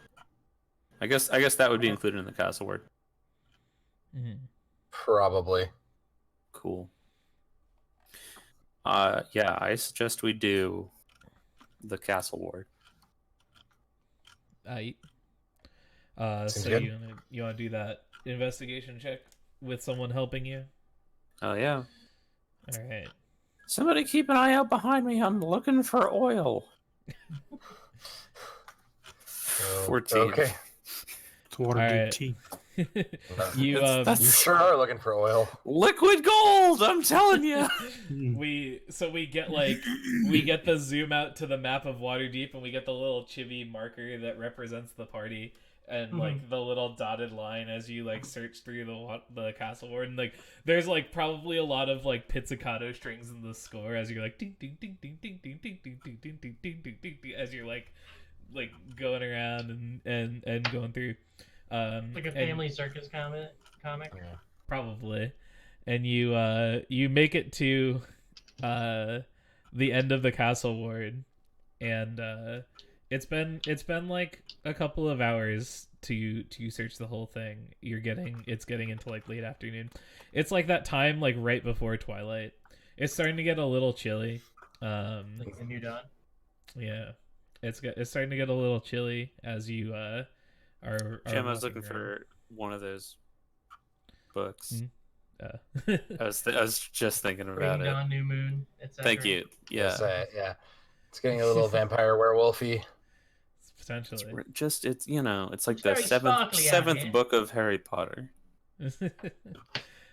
I guess that would be included in the castle ward. Mm-hmm. Probably. Cool. Yeah, I suggest we do the castle ward. So good. you wanna do that investigation check with someone helping you? Oh yeah. All right. Somebody keep an eye out behind me. I'm looking for oil. 14. Okay. It's Waterdeep Right. tea. You You sure are looking for oil. Liquid gold, I'm telling you. we get the zoom out to the map of Waterdeep, and we get the little chibi marker that represents the party, and like the little dotted line as you like search through the castle ward, and like there's like probably a lot of like pizzicato strings in the score as you're like ding ding ding ding ding ding ding ding ding ding ding ding ding ding ding as you're like going around and going through. Like a family circus comic. Probably. And you make it to the end of the castle ward, and it's been like a couple of hours to search the whole thing, it's getting into like late afternoon. It's like that time like right before twilight. It's starting to get a little chilly. Like the new dawn. Yeah, it's starting to get a little chilly as you are. Jim, I was walking looking around. for one of those books. Mhm. I was just thinking about Spring, it. dawn, new moon, etc. Thank you. Yeah. Yeah. It's getting a little vampire werewolfy. Potentially. It's it's like It's the very sparkly out seventh here. book of Harry Potter.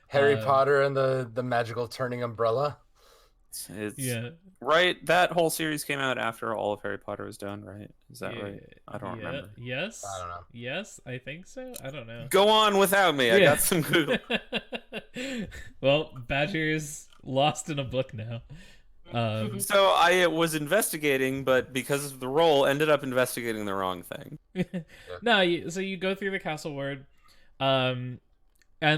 Harry Um, Potter and the magical turning umbrella. It's yeah. right. That whole series came out after all of Harry Potter was done, right? Is that right? I don't remember. Yes. I don't know. Yes, I think so. I don't know. Go on without me. I got some Google. Well, Badger's lost in a book now. So I was investigating, but because of the role, ended up investigating the wrong thing. No, so you go through the castle ward, and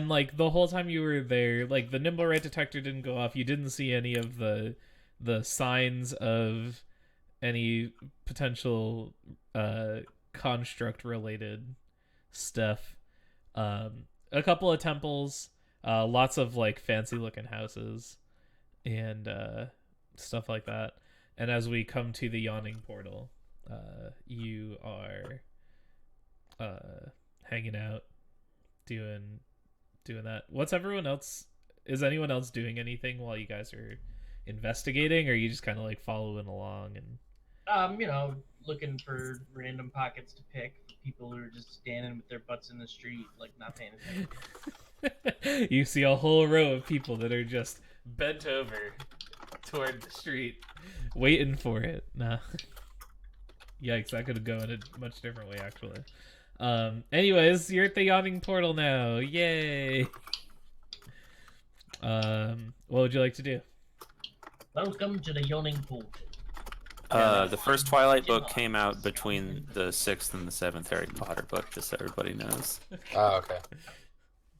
like the whole time you were there, like the Nimblewright detector didn't go off. You didn't see any of the signs of any potential construct related stuff. A couple of temples, lots of like fancy looking houses, and stuff like that. And as we come to the yawning portal, you are hanging out, doing that. What's everyone else? Is anyone else doing anything while you guys are investigating, or are you just kind of like following along and looking for random pockets to pick. People who are just standing with their butts in the street, like not paying attention. You see a whole row of people that are just bent over toward the street, waiting for it. Nah. Yikes, that could go in a much different way, actually. Anyways, you're at the yawning portal now. Yay! What would you like to do? Welcome to the yawning portal. The first Twilight book came out between the 6th and the 7th Harry Potter book, just so everybody knows. Oh, okay.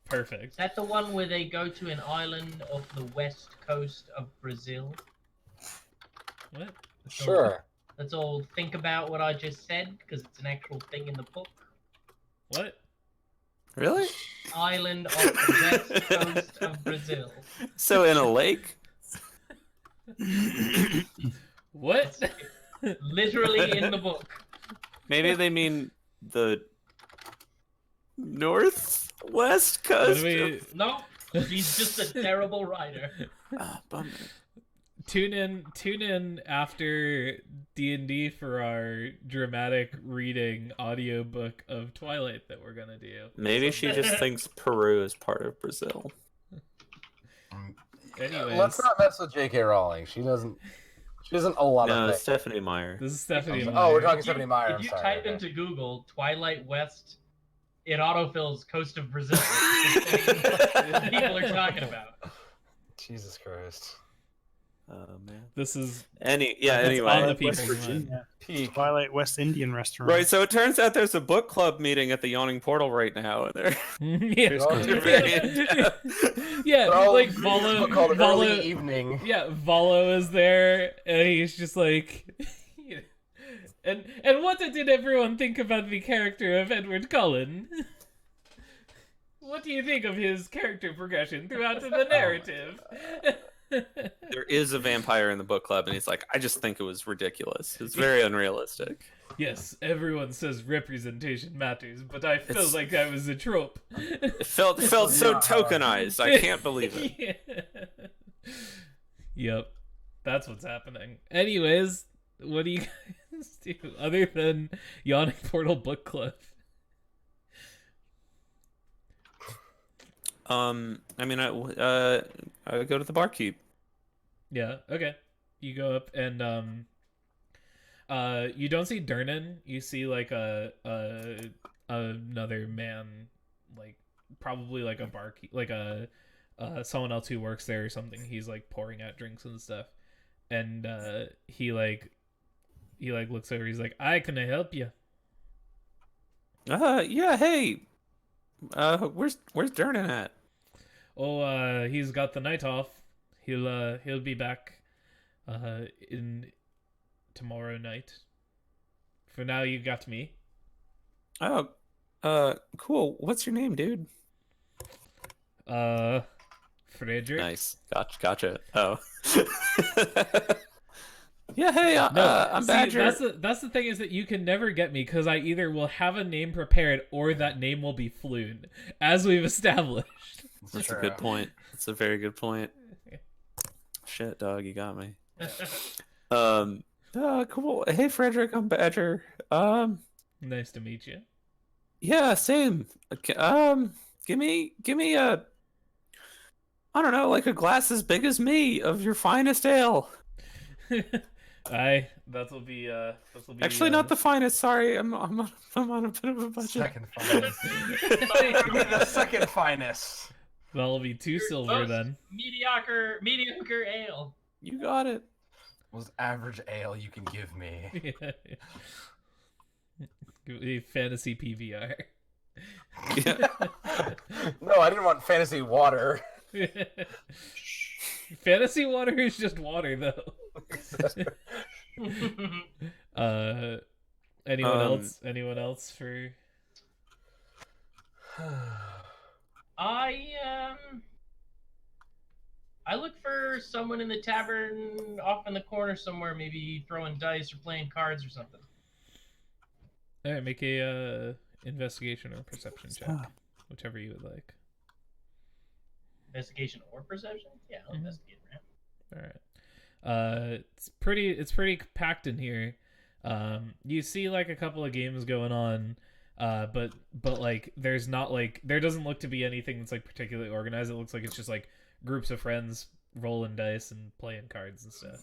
Perfect. Is that the one where they go to an island off the west coast of Brazil? What? Sure. Let's all think about what I just said, because it's an actual thing in the book. What? Really? Island off the west coast of Brazil. So in a lake? What? Literally in the book. Maybe they mean the northwest coast. No, he's just a terrible writer. Bummer. Tune in after D&D for our dramatic reading audiobook of Twilight that we're gonna do. Maybe she just thinks Peru is part of Brazil. Anyways, Let's not mess with J.K. Rowling. She doesn't a lot No, of it's things. Stephanie Meyer. this is Stephanie. Oh, we're Meyer. talking Stephanie Meyer. If I'm you sorry. type okay. into Google Twilight West, it autofills coast of Brazil. People are talking about. Jesus Christ. Oh man. This is Anyway. on the West people's mind. Virginia. Twilight West Indian restaurant. Right, so it turns out there's a book club meeting at the Yawning Portal right now, and they're Yeah, They're very in-depth. yeah, They're all like reading this book called Early Evening. Yeah, Volo is there, and he's just like, and what did everyone think about the character of Edward Cullen? What do you think of his character progression throughout the narrative? There is a vampire in the book club, and he's like, I just think it was ridiculous. It's very unrealistic. Yes, everyone says representation matters, but I felt It's- like that was a trope. It felt so tokenized. I can't believe it. Yeah. Yep, that's what's happening. Anyways, what do you guys do other than Yawning Portal Book Club? I mean, I go to the barkeep. Yeah, okay. You go up and you don't see Durnan. You see like another man, like probably like a barkeep, like a someone else who works there or something. He's like pouring out drinks and stuff, and he looks over. He's like, "I can I help you?" Yeah, hey. Where's Durnan at? Oh, he's got the night off. He'll be back in tomorrow night. For now, you got me. Oh, Cool. What's your name, dude? Frederick. Nice. Gotcha. Oh. Yeah, hey, No, I'm see, Badger. that's the thing is that you can never get me because I either will have a name prepared or that name will be floon, as we've established. That's a good point. That's a very good point. Shit, dog, you got me. Cool. Hey, Frederick, I'm Badger. Nice to meet you. Yeah, same. Okay, give me a, I don't know, like a glass as big as me of your finest ale. That'll be Actually not the finest. Sorry, I'm on a bit of a budget. Second finest. Give me the second finest. That'll be 2 silver then. Mediocre ale. You got it. Most average ale you can give me. A fantasy PBR. Yeah. No, I didn't want fantasy water. Fantasy water is just water, though. Anyone else? Anyone else for? I look for someone in the tavern off in the corner somewhere, maybe throwing dice or playing cards or something. All right, make a investigation or perception check, whichever you would like. Investigation or perception? Yeah, I'll investigate around. All right. It's pretty packed in here. You see like a couple of games going on, but like there doesn't look to be anything that's like particularly organized. It looks like it's just like groups of friends rolling dice and playing cards and stuff.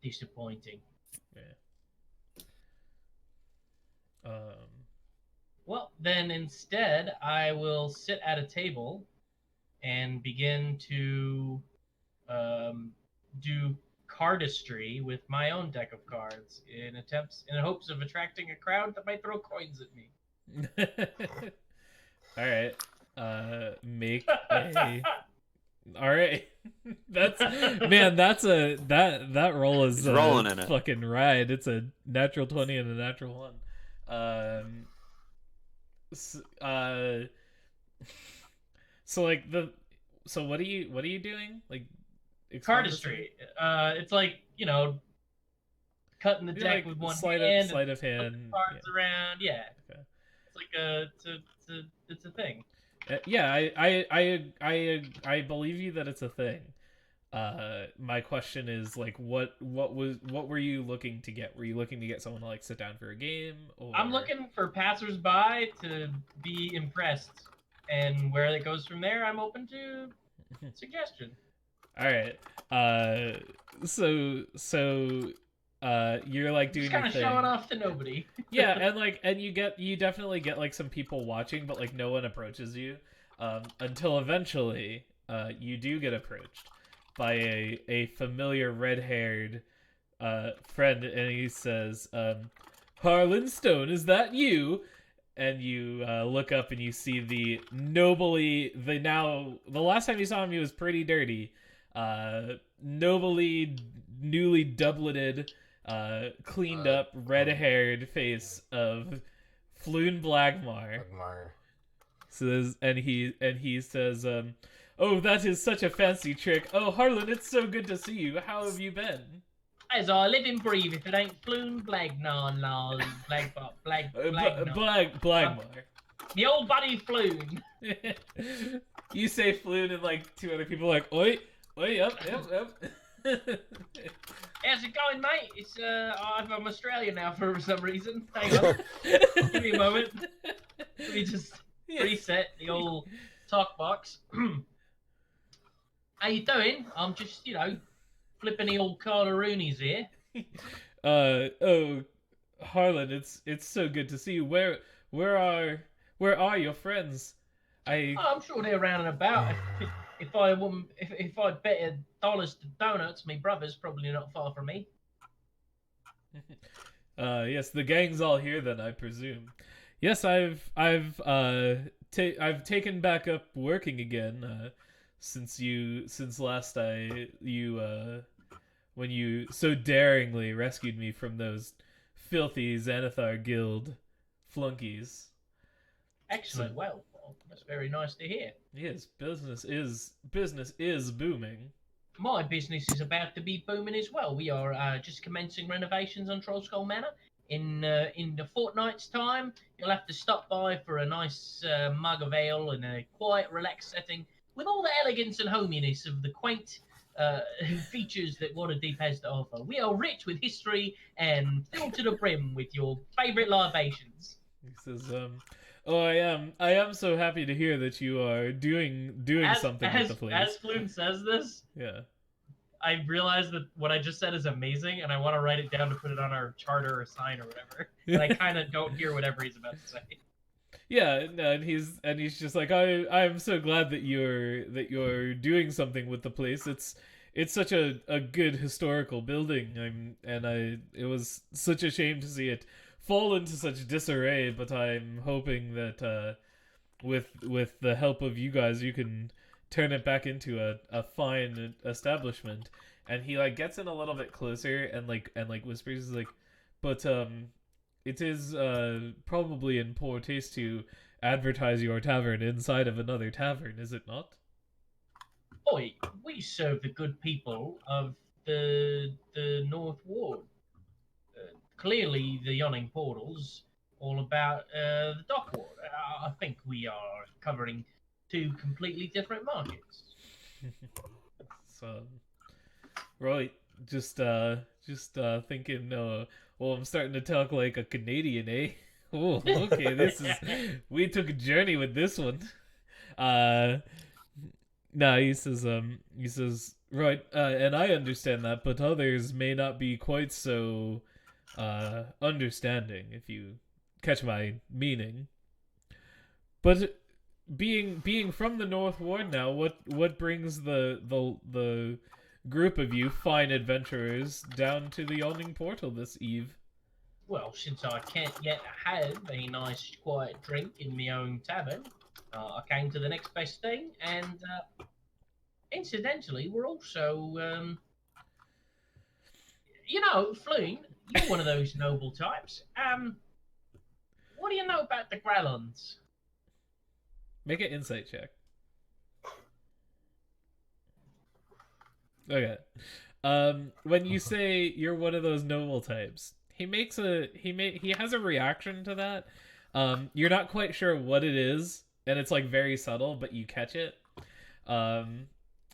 Disappointing. Yeah. Well, then instead, I will sit at a table and begin to do cardistry with my own deck of cards in hopes of attracting a crowd that might throw coins at me. All right. Make a. All right. That roll is rolling in it. Fucking ride. It's a natural 20 and a natural 1. So what are you doing? Like cardistry. It's like, cutting the deck with one hand, sleight of hand, cards around. Yeah. Okay. It's like it's a thing. Yeah, I believe you that it's a thing. My question is like, what were you looking to get? Were you looking to get someone to like sit down for a game? Or... I'm looking for passersby to be impressed, and where it goes from there, I'm open to suggestion. All right. So you're like doing just kind your of thing. showing off to nobody. Yeah, and you definitely get like some people watching, but like no one approaches you, until eventually you do get approached by a familiar red-haired friend, and he says, "Harlan Stone, is that you?" And you look up and you see the last time you saw him, he was pretty dirty, nobly newly doubleted, cleaned up, red-haired face of Floon Blagmar. So he says, "Oh, that is such a fancy trick. Oh, Harlan, it's so good to see you. How have you been?" As I live and breathe, if it ain't Floon Blagmar. Blagmar. The old buddy Floon. You say Floon, and like 2 other people are like, oi, yep. How's it going, mate? It's I'm Australian now for some reason. Hang on. Give me a moment. Let me just reset the old talk box. How you doing? I'm just, flipping the old cardaroonies here. Oh, Harlan, it's so good to see you. Where are your friends? I'm sure they're around and about. If I'd betted dollars to donuts, my brother's probably not far from me. Yes, the gang's all here then, I presume. Yes, I've taken back up working again, since last when you so daringly rescued me from those filthy Xanathar Guild flunkies. Excellent. So- Well, that's very nice to hear. Yes, business is booming. My business is about to be booming as well. We are just commencing renovations on Trollskull Manor. In a fortnight's time, you'll have to stop by for a nice mug of ale in a quiet, relaxed setting with all the elegance and hominess of the quaint features that Waterdeep has to offer. We are rich with history and filled to the brim with your favourite libations. He says, "Oh, I am so happy to hear that you are doing something with the place." As Floon says this, Yeah. I realize that what I just said is amazing, and I want to write it down to put it on our charter or sign or whatever. And I kind of don't hear whatever he's about to say. Yeah, no, and he's just like, I'm so glad that you're doing something with the place. It's such a good historical building. It was such a shame to see it fall into such disarray, but I'm hoping that with the help of you guys, you can turn it back into a fine establishment. And he like gets in a little bit closer and whispers like, but it is probably in poor taste to advertise your tavern inside of another tavern, is it not? Oi, we serve the good people of the North Ward. Clearly, the Yawning Portal's all about the Dock Ward. I think we are covering two completely different markets. So, right, just thinking. Well, I'm starting to talk like a Canadian, eh? Oh, okay. We took a journey with this one. No, he says, right, and I understand that, but others may not be quite so, understanding, if you catch my meaning. But being from the North Ward now, what brings the group of you fine adventurers down to the Yawning Portal this eve? Well, since I can't yet have a nice quiet drink in my own tavern, I came to the next best thing, and incidentally, we're also, Floon, you're one of those noble types. What do you know about the Grallons? Make an insight check. Okay. When you say you're one of those noble types, he has a reaction to that. You're not quite sure what it is, and it's like very subtle, but you catch it. And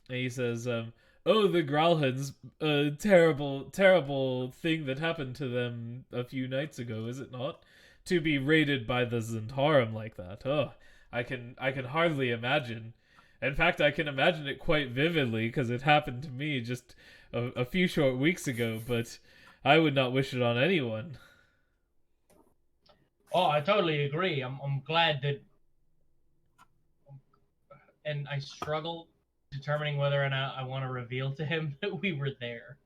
he says, "Oh, the Growlhans, a terrible thing that happened to them a few nights ago, is it not? To be raided by the Zentarum like that. Oh, I can hardly imagine. In fact, I can imagine it quite vividly because it happened to me just a few short weeks ago, but I would not wish it on anyone." Oh, I totally agree. I'm glad that, and I struggle determining whether or not I want to reveal to him that we were there.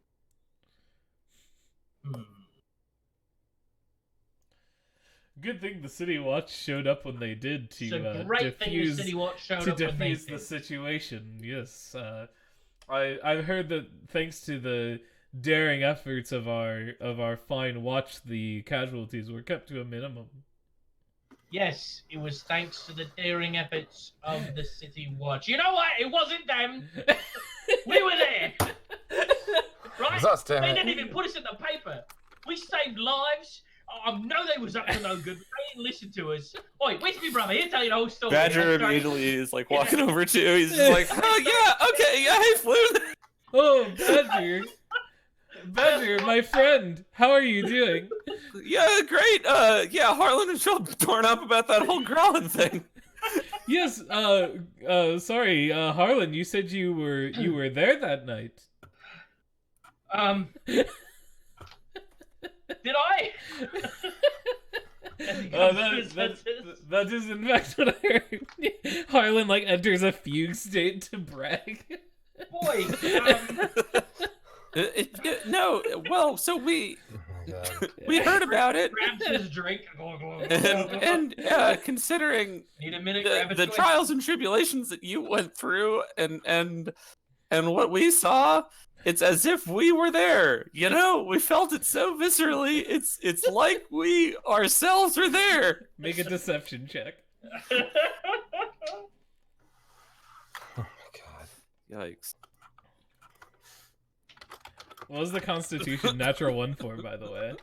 Good thing the City Watch showed up when they did to It's a great thing the City Watch showed up when they defuse the did. situation. Yes, I've heard that thanks to the daring efforts of our fine watch, the casualties were kept to a minimum. Yes, it was thanks to the daring efforts of the City Watch. You know what? It wasn't them. We were there. Right? It's us, damn They it. didn't even put us in the paper. We saved lives. I know they was up to no good, but they didn't listen to us. Oi, where's my brother? He'll tell you the whole story. Badger Okay? immediately is like walking over to. He's just like, oh yeah, okay, yeah, hey Floon. Oh, Badger, my friend, how are you doing? Yeah, great. Yeah, Harlan and Phil torn up about that whole Growlin thing. Yes. Sorry, Harlan, you said you were there that night. Did I? That is in fact what I heard. Harlan like enters a fugue state to brag. Boy, No, well, so we heard about it, grabs his drink. and considering Need a minute, grab a the choice. trials and tribulations that you went through, and what we saw, It's as if we were there. You know, we felt it so viscerally. It's like we ourselves were there. Make a deception check. Oh my god. Yikes. What was the Constitution natural 1 for, by the way?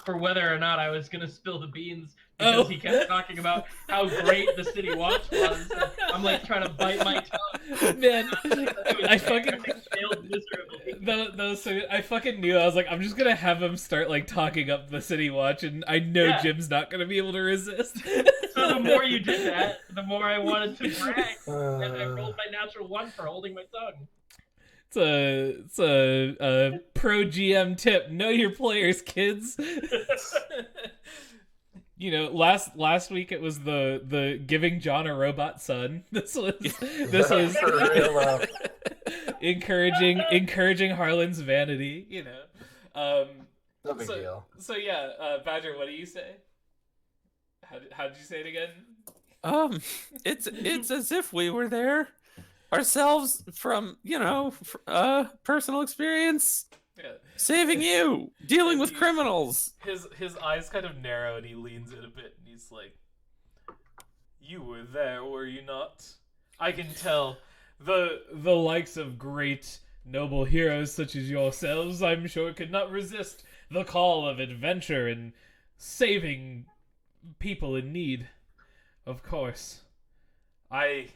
For whether or not I was gonna spill the beans because he kept talking about how great the city watch was. I'm like trying to bite my tongue. Man, I fucking failed miserably. I fucking knew. I was like, I'm just gonna have him start like talking up the city watch, and I know Jim's not gonna be able to resist. So the more you did that, the more I wanted to brag, and I rolled my natural 1 for holding my tongue. It's a pro GM tip. Know your players, kids. You know, last week it was the giving John a robot son. This was For real, encouraging Harlan's vanity. You know, no big deal. So yeah, Badger, what do you say? How did you say it again? It's as if we were there ourselves from, you know, personal experience. Yeah. Saving you, dealing with criminals. His eyes kind of narrow, and he leans in a bit, and he's like, "You were there, were you not? I can tell. The likes of great noble heroes such as yourselves, I'm sure, could not resist the call of adventure and saving people in need. Of course, I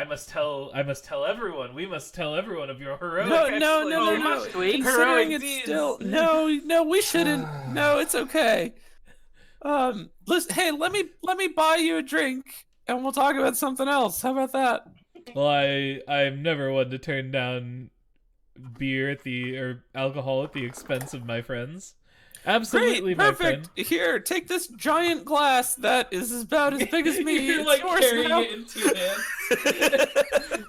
must tell everyone. We must tell everyone of your heroic exploits. No. Must we? Considering Heroic it's deeds. still no, we shouldn't. No, it's okay. Listen, hey, let me buy you a drink, and we'll talk about something else. How about that? Well, I'm never one to turn down beer or alcohol at the expense of my friends. Absolutely, Great, my perfect. friend. Here, take this giant glass that is about as big as me. You're It's like yours carrying now. it in 2 hands.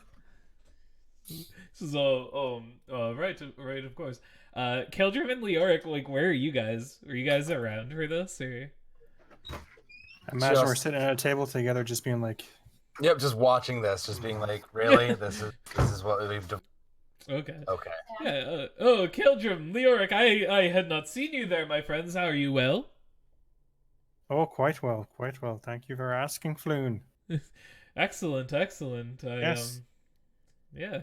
This is right, of course. Kildrim and Leoric, like, where are you guys? Are you guys around for this, or? I imagine we're Just- sitting at a table together, just being like, Yep, just watching this, just being like, really? This is what we've done. Okay. Okay. Yeah. Kildrim, Leoric, I had not seen you there, my friends. How are you? Well. "Oh, quite well, quite well. Thank you for asking, Floon." Excellent. Yes. Yeah.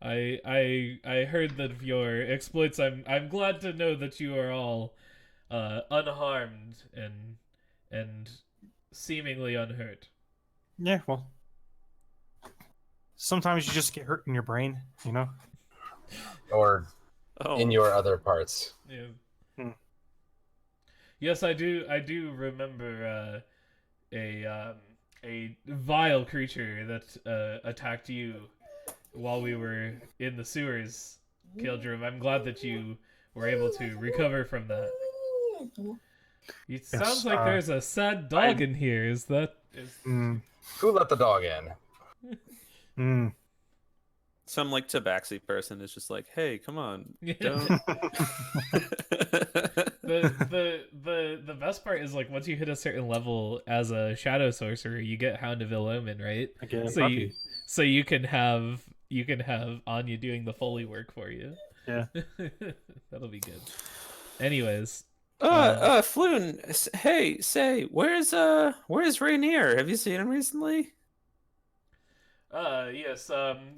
I heard that of your exploits. I'm glad to know that you are all unharmed and seemingly unhurt. Yeah, well, sometimes you just get hurt in your brain, you know. Or Oh, in your other parts. Yeah. Hmm. Yes, I do remember a vile creature that attacked you while we were in the sewers, Kildrim. I'm glad that you were able to recover from that. It sounds like there's a sad dog in here. Is that? Who let the dog in? some like tabaxi person is just like, hey, come on, Yeah. don't. The best part is, like, once you hit a certain level as a shadow sorcerer, you get Hound of Ill Omen, right? I get a So puppy. you can have Anya doing the Foley work for you. Yeah. That'll be good. Anyways, Floon, hey, say, where's Rainier? Have you seen him recently? yes,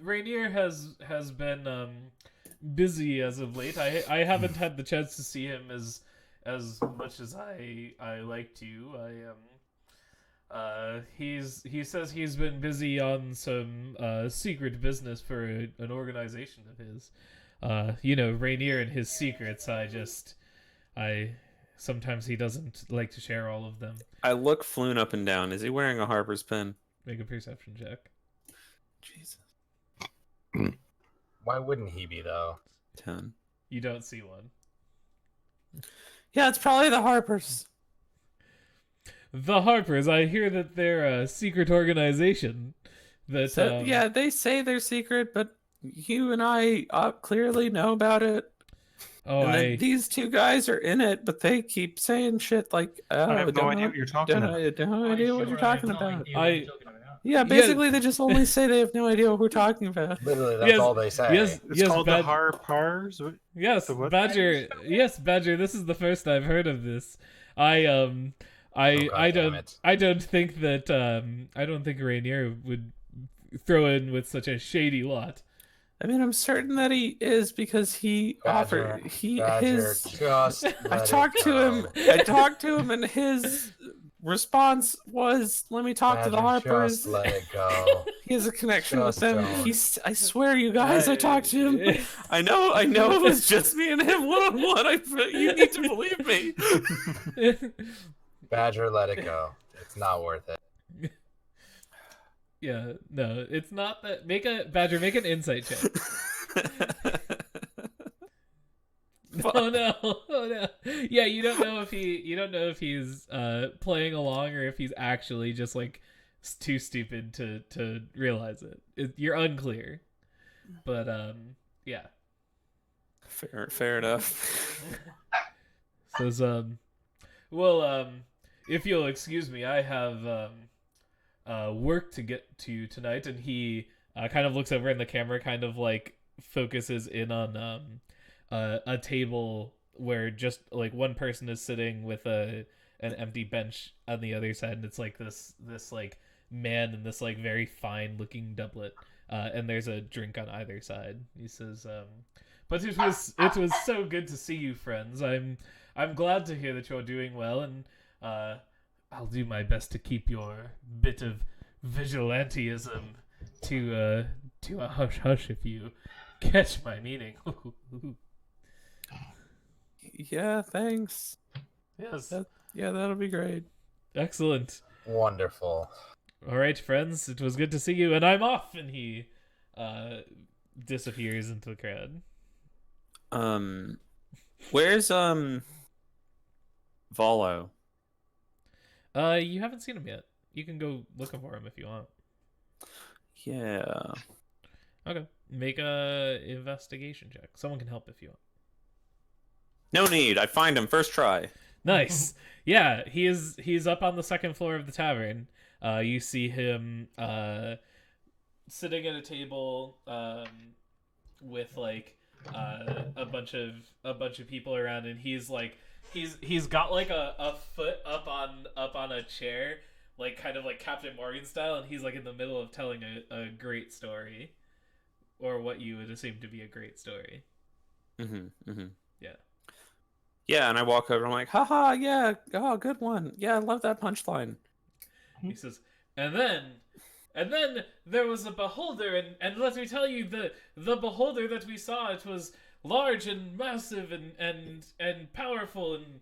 Rainier has been busy as of late. I haven't had the chance to see him as much as I like to. He says he's been busy on some secret business for an organization of his. Rainier and his secrets. Sometimes he doesn't like to share all of them. I look Floon up and down. Is he wearing a Harper's pin? Make a perception check. Jesus. Why wouldn't he be though? 10. You don't see one. Yeah, it's probably the Harpers. The Harpers. I hear that they're a secret organization. That Yeah, they say they're secret, but you and I clearly know about it. Oh, And then these two guys are in it, but they keep saying shit like, "Oh, I have no idea what you're talking about. No idea what you're talking about." Yeah, basically they just only say they have no idea what we're talking about. Literally, that's all they say. It's called the Harpars. Yes, The what? Badger. Yes, Badger. This is the first I've heard of this. I don't think that I don't think Rainier would throw in with such a shady lot. I mean, I'm certain that he is because he Badger, offered Badger, just I talked to him, and his response was, "Let me talk to the Harpers." Just let it go. He has a connection with Just them. don't. I swear, you guys, I talked to him. I know it was just me and him one-on-one. You need to believe me. Badger, let it go. It's not worth it. Yeah, no, it's not that. Make an insight check. Oh no. Yeah, you don't know if he's playing along or if he's actually just like too stupid to realize it. You're unclear. But yeah. Fair enough. Says well, if you'll excuse me, I have work to get to tonight. And he kind of looks over in the camera, kind of like focuses in on a table where just like one person is sitting with an empty bench on the other side, and it's like this like man in this like very fine looking doublet, and there's a drink on either side. He says, but it was so good to see you, friends. I'm glad to hear that you're doing well, and I'll do my best to keep your bit of vigilantism to a hush hush, if you catch my meaning. Yeah, thanks. Yes. That'll be great. Excellent. Wonderful. All right, friends, it was good to see you, and I'm off. And he disappears into the crowd. Where's Volo? You haven't seen him yet. You can go looking for him if you want. Yeah. Okay. Make a investigation check. Someone can help if you want. No need. I find him first try. Nice. Yeah, he's up on the second floor of the tavern. You see him sitting at a table with like a bunch of people around, and he's got like a foot up on a chair, like kind of like Captain Morgan style, and he's like in the middle of telling a great story, or what you would assume to be a great story. Yeah. Yeah, and I walk over. I'm like, haha, yeah, oh, good one. Yeah, I love that punchline. He says, and then there was a beholder, and let me tell you, the beholder that we saw, it was large and massive and powerful, and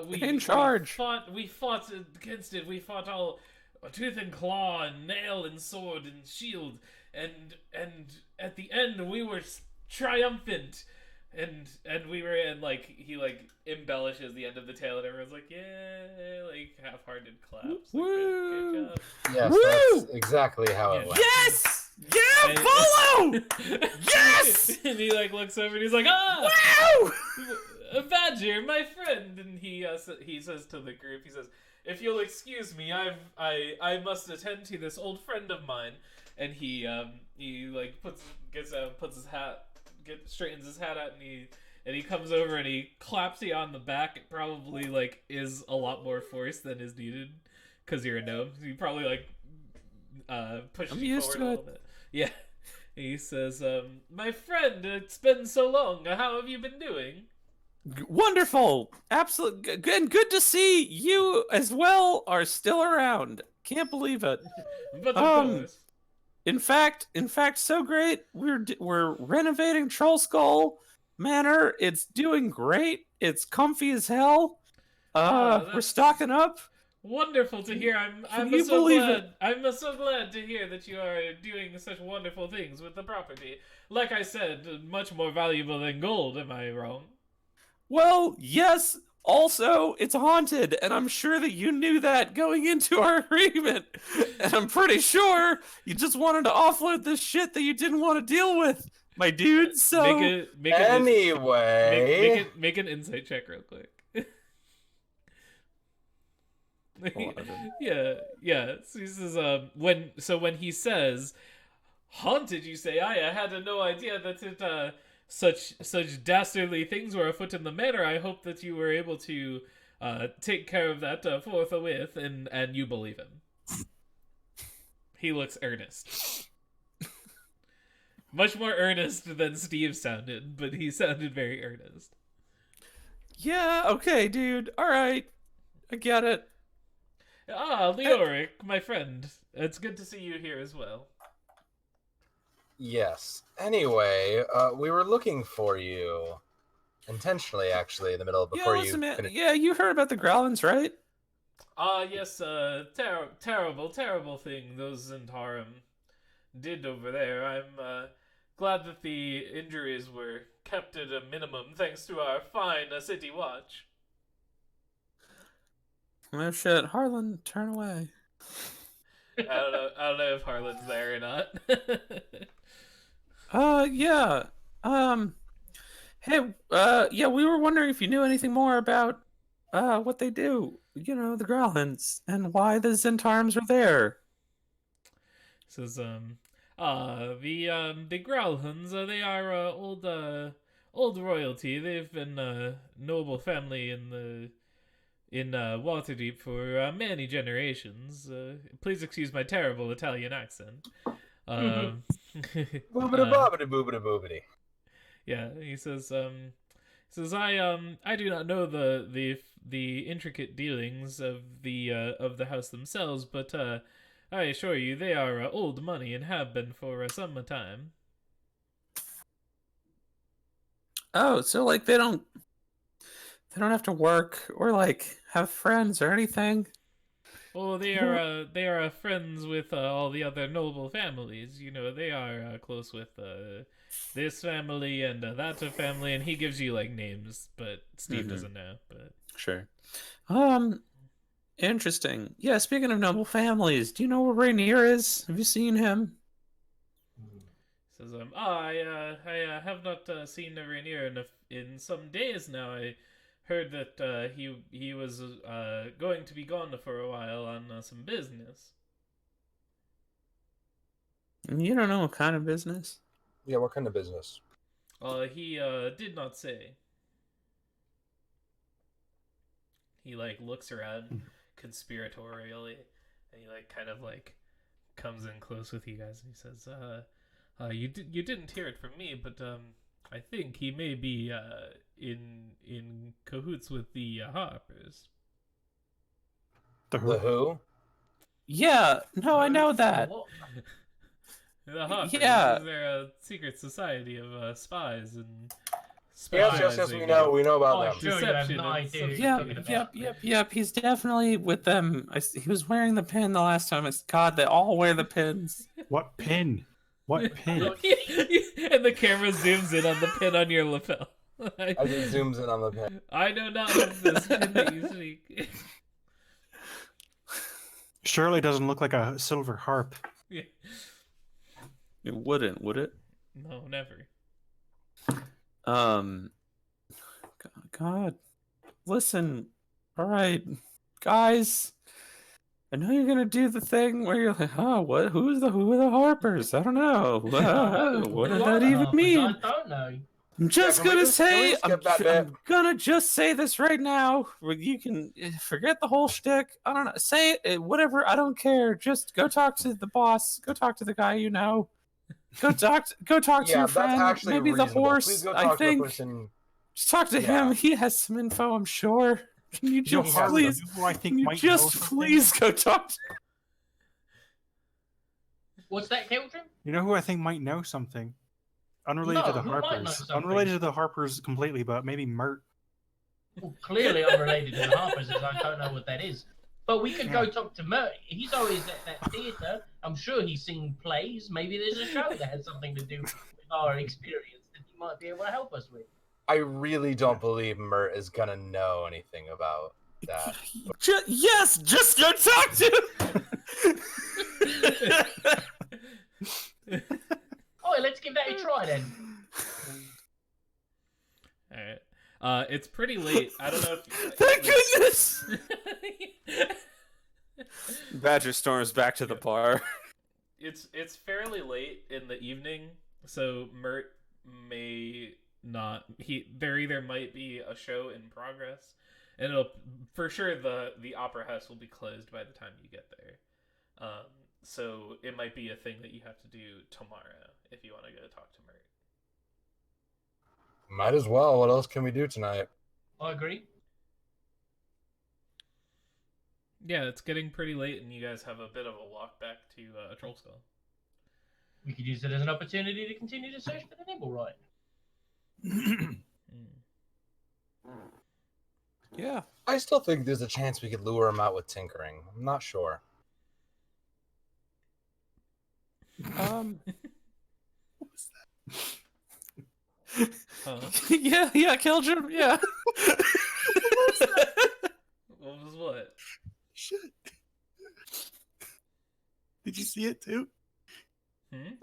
we in charge. We fought against it. We fought all tooth and claw and nail and sword and shield, and at the end we were triumphant. And we were in, like, he like embellishes the end of the tale, and everyone's like, yeah, like half-hearted claps. Like, good job. Yes, Woo! that's exactly how it went. Yes! Yeah, follow! Yes! And he like looks over and he's like, wow! Badger, my friend. And he says to the group, he says, if you'll excuse me, I must attend to this old friend of mine. And he like puts his hat, straightens his hat out, and he comes over and he claps you on the back. It probably like is a lot more force than is needed because you're a gnome. So you probably like pushes you forward a little bit. Yeah. He says, my friend, it's been so long. How have you been doing? Wonderful. Absolutely. And good to see you as well are still around. Can't believe it. But of course. In fact, so great. We're renovating Troll Skull Manor. It's doing great. It's comfy as hell. We're stocking up. Wonderful to hear. I'm so glad to hear that you are doing such wonderful things with the property. Like I said, much more valuable than gold. Am I wrong? Well, yes. Also, it's haunted, and I'm sure that you knew that going into our agreement. And I'm pretty sure you just wanted to offload this shit that you didn't want to deal with, my dude. So Make an insight check real quick. Yeah. So he says, when he says, "Haunted," you say, I had no idea that it such dastardly things were afoot in the manor. I hope that you were able to take care of that forthwith," and you believe him. He looks earnest. Much more earnest than Steve sounded, but he sounded very earnest. Yeah, okay, dude. All right. I get it. Leoric, my friend. It's good to see you here as well. Yes. Anyway, we were looking for you. Intentionally, actually, in the middle before you finished. Yeah, you heard about the Growlins, right? Yes, terrible thing those Zentarum did over there. I'm glad that the injuries were kept at a minimum thanks to our fine city watch. Oh shit, Harlan, turn away. I don't know if Harlan's there or not. Yeah. Hey, yeah, we were wondering if you knew anything more about what they do. You know, the Growlins, and why the Zentarum are there. Says, the Growlhunds, they are old royalty. They've been a noble family in Waterdeep for many generations. Please excuse my terrible Italian accent. Boobity bobbity boobity boobity. Yeah, he says, I do not know the intricate dealings of the house themselves, but I assure you they are old money and have been for some time. Oh, so like they don't have to work or like have friends or anything. Well, they are friends with all the other noble families. You know, they are close with this family and that family, and he gives you like names, but Steve doesn't know. But sure. Interesting. Yeah. Speaking of noble families, do you know where Rainier is? Have you seen him? Says I have not seen Rainier in some days now. I heard that he was going to be gone for a while on some business. You don't know what kind of business? Yeah, what kind of business? He did not say. He like looks around conspiratorially, and he like kind of like comes in close with you guys, and he says, you didn't hear it from me, but I think he may be in cahoots with the Harpers. The who? Yeah, no, I know that. The Harpers. Yeah. They're a secret society of spies and. Yes, we know about them. Sure, you have no idea. Yep. He's definitely with them. He was wearing the pin the last time. God, they all wear the pins. What pin? What pin? And the camera zooms in on the pin on your lapel. As it zooms in on the pin. I know not of this pin that you speak. Surely doesn't look like a silver harp. Yeah. It wouldn't, would it? No, never. God, listen, all right, guys, I know you're gonna do the thing where you're like, oh, who are the Harpers? I don't know. What does that even mean? I don't know. I'm just gonna say, I'm gonna just say this right now. You can forget the whole shtick. I don't know. Say it, whatever. I don't care. Just go talk to the boss. Go talk to the guy you know. Go talk to your friend. Maybe the horse. I think. Just talk to him. He has some info, I'm sure. Can you just please? Please go talk to him. What's that, Keltrin? You know who I think might know something? Unrelated to the Harpers. Unrelated to the Harpers completely, but maybe Mert. Well, clearly unrelated to the Harpers, as I don't know what that is. But we could go talk to Mert. He's always at that theatre. I'm sure he's seen plays. Maybe there's a show that has something to do with our experience that he might be able to help us with. I really don't believe Mert is gonna know anything about that. Yes, just go talk to him. Oh, let's give that a try then. All right. It's pretty late. I don't know if. Thank goodness. Badger storms back to the bar. It's fairly late in the evening, so Mert may not. There either might be a show in progress, and it'll for sure the opera house will be closed by the time you get there. So it might be a thing that you have to do tomorrow if you want to go talk to Mert. Might as well. What else can we do tonight? I agree. Yeah, it's getting pretty late, and you guys have a bit of a walk back to Troll Skull. We could use it as an opportunity to continue to search for the Nimblewright. Yeah. I still think there's a chance we could lure him out with tinkering. I'm not sure. Huh? Yeah, Keldrum, yeah. What was what? Shit. Did you see it too?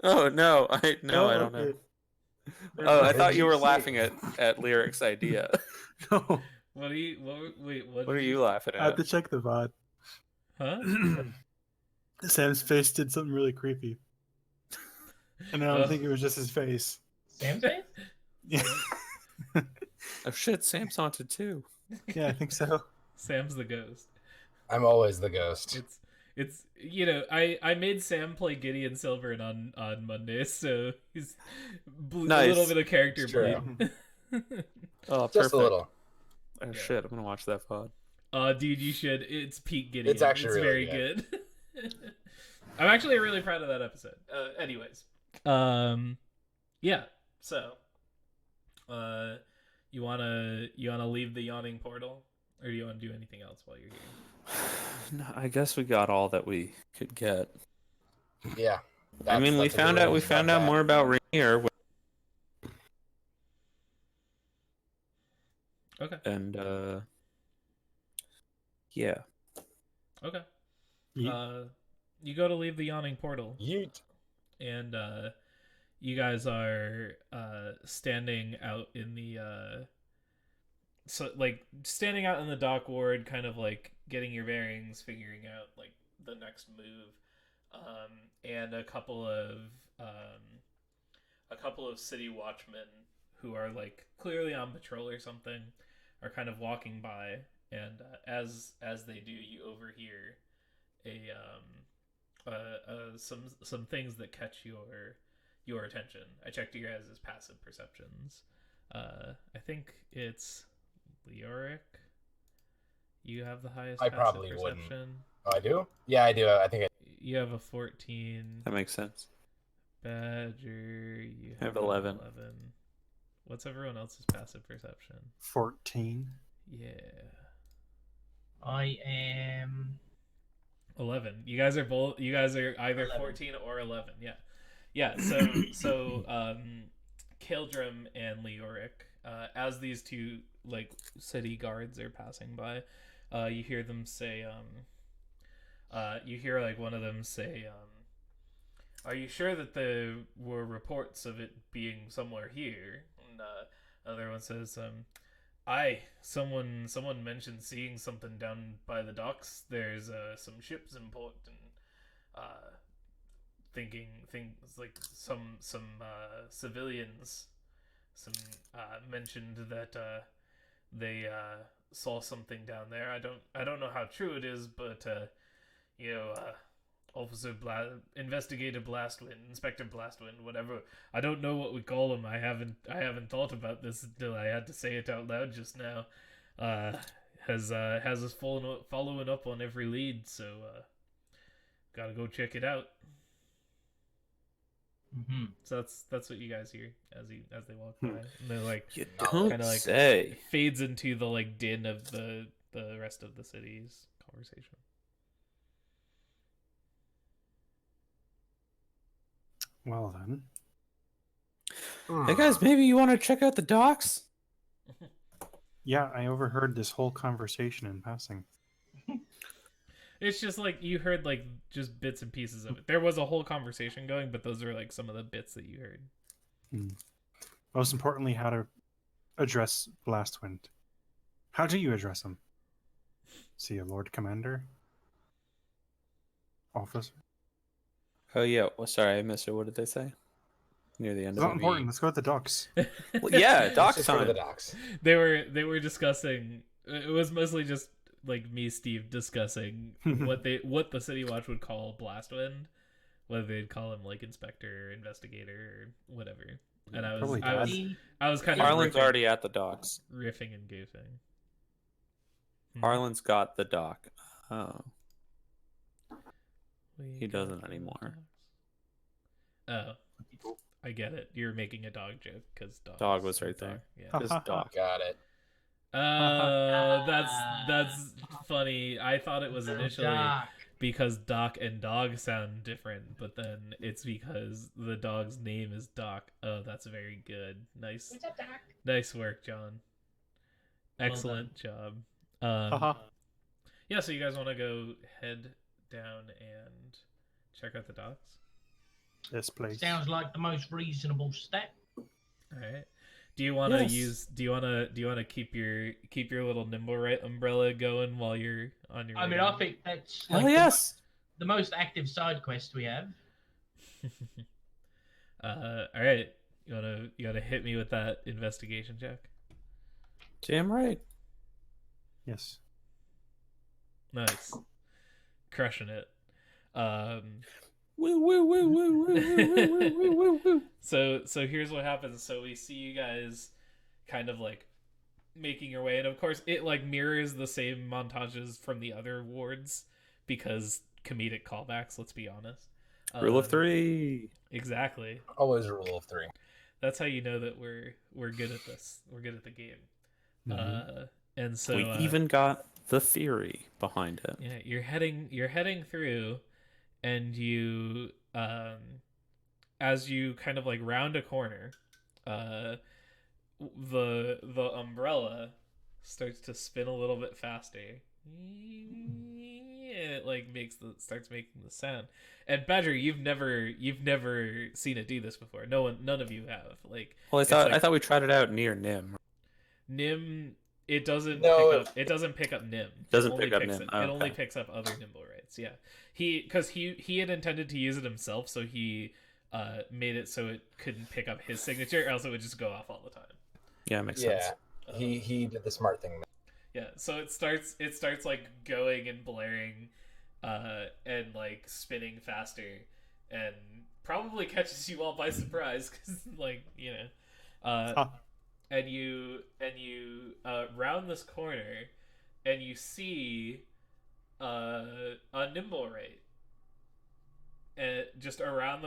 Oh no, I don't know. Okay. Oh, I thought Did you were see laughing it? at Lyric's idea. No, What are you? What What are you laughing I have at? to check the VOD. Huh? Sam's face did something really creepy. And I don't Oh. think it was just his face. Sam's face? Yeah, Oh shit, Sam's haunted too. yeah, I think so. Sam's the ghost. I'm always the ghost. It's I made Sam play Gideon Silver on Monday, so he's a Nice. little bit of character It's true. bleed. Oh, perfect. Just a little. Oh Yeah. shit, I'm gonna watch that pod. Dude, you should. It's peak Gideon. It's actually very really good. I'm actually really proud of that episode. Anyways, yeah. So, you wanna leave the yawning portal, or do you want to do anything else while you're here? No, I guess we got all that we could get. Yeah. I mean, we found out more about Rainier, Okay. and yeah. Okay. Yeet. You go to leave the yawning portal, Yeet. and you guys are standing out in the standing out in the dock ward, kind of like getting your bearings, figuring out like the next move, and a couple of city watchmen who are like clearly on patrol or something are kind of walking by, and as they do, you overhear some things that catch your attention. I checked you guys' passive perceptions. I think it's Leoric. You have the highest I passive probably perception. wouldn't. Oh, I do? Yeah, I do. I think You have a 14. That makes sense. Badger, you I have 11. What's everyone else's passive perception? 14. Yeah. I am 11. You guys are either 11. 14 or 11. Yeah. Yeah, so Keldrum and Leoric, as these two like city guards are passing by, you hear them say you hear like one of them say, "Are you sure that there were reports of it being somewhere here?" And another one says, "Aye, someone mentioned seeing something down by the docks. There's some ships in port, and thinking things like some civilians mentioned that they saw something down there. I don't know how true it is, but Investigator Blastwind, Inspector Blastwind, whatever. I don't know what we call him. I haven't thought about this until I had to say it out loud just now. Has us following up on every lead, so gotta go check it out." Mm-hmm. So that's what you guys hear as they walk by. And they're like, You don't kinda like say. fades into the like din of the rest of the city's conversation. Well then. Hey guys, maybe you want to check out the docks? Yeah, I overheard this whole conversation in passing. It's just like you heard like just bits and pieces of it. There was a whole conversation going, but those are like some of the bits that you heard. Most importantly, how to address Blastwind. How do you address him? See a Lord Commander? officer. Oh yeah. Well, sorry, I missed it. What did they say? Near the end It's of not it. important. Let's go at the docks. Well, yeah, Let's doc just go to the time. docks. They were discussing. It was mostly just like me, Steve, discussing what the City Watch would call Blastwind, whether they'd call him like inspector, investigator, or whatever. And I Probably was kind of Harlan's riffing, already at the docks. riffing and goofing. Harlan's got the dock. Oh, We he got doesn't the anymore. dogs. Oh, I get it. You're making a dog joke because Dog was right there. Yeah. Just dock. Got it. That's funny. I thought it was initially Doc. because Doc and dog sound different, but then it's because the dog's name is Doc. Oh, that's very good. Nice, What's up, Doc? nice work, John. Excellent job. Haha. Yeah. So you guys want to go head down and check out the docks? Yes, please. Sounds like the most reasonable step. All right. Do you want to Yes. do you want to keep your little Nimblewright umbrella going while you're on your I way mean, down? I think that's Oh like yes. the most active side quest we have. All right. You wanna hit me with that investigation check? Damn right. Yes. Nice. Crushing it. Woo woo woo woo woo woo woo woo woo woo. So here's what happens. So we see you guys kind of like making your way, and of course it like mirrors the same montages from the other wards because comedic callbacks, let's be honest. Rule of three. Exactly. Always a rule of three. That's how you know that we're good at this. We're good at the game. Mhm. And so We even got the theory behind it. yeah, you're heading through, and you as you kind of like round a corner, the umbrella starts to spin a little bit faster. It like starts making the sound. And Badger, you've never seen it do this before. None of you have. Like, Well, it's I like- thought we tried it out near Nim. Nim, it doesn't No, it doesn't pick up Nim. Doesn't It only pick up picks Nim. It, Oh, it only okay. picks up other Nimblewrights. Yeah, he had intended to use it himself, so he made it so it couldn't pick up his signature, or else it would just go off all the time. Yeah, makes Yeah, sense. he did the smart thing. Yeah, so it starts like going and blaring, and like spinning faster, and probably catches you all by surprise because like and you round this corner, and you see a Nimblewright, and just around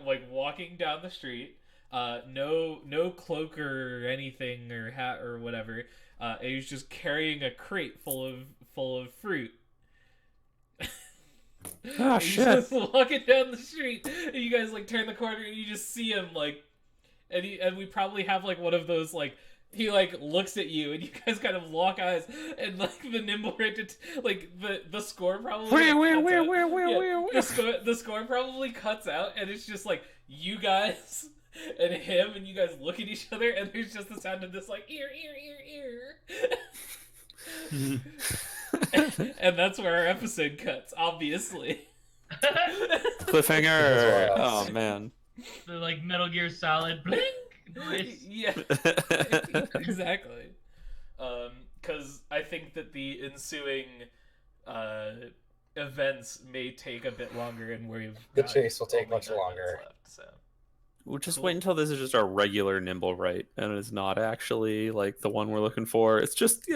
like walking down the street, no cloak or anything or hat or whatever. And he's just carrying a crate full of fruit. Ah, He's shit. just walking down the street, and you guys like turn the corner, and you just see him like, and we probably have like one of those like he like looks at you, and you guys kind of lock eyes, and like the Nimblewright, like the score probably the score probably cuts out, and it's just like you guys and him, and you guys look at each other, and there's just the sound of this like ear. And that's where our episode cuts, obviously. Cliffhanger. That's Oh wild. man. The like Metal Gear Solid blink noise. Yeah, exactly. Because I think that the ensuing events may take a bit longer, and The chase will take only much 9 minutes longer. left, so. We'll just Cool. wait until this is just our regular Nimblewright, and it's not actually like the one we're looking for. It's just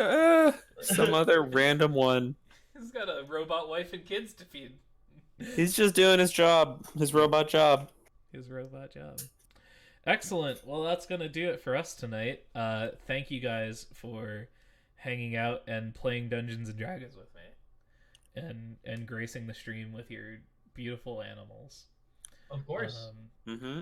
some other random one. He's got a robot wife and kids to feed. He's just doing his job, his robot job. His robot job. Excellent. Well, that's gonna do it for us tonight. Thank you guys for hanging out and playing Dungeons and Dragons with me, and gracing the stream with your beautiful animals. Of course.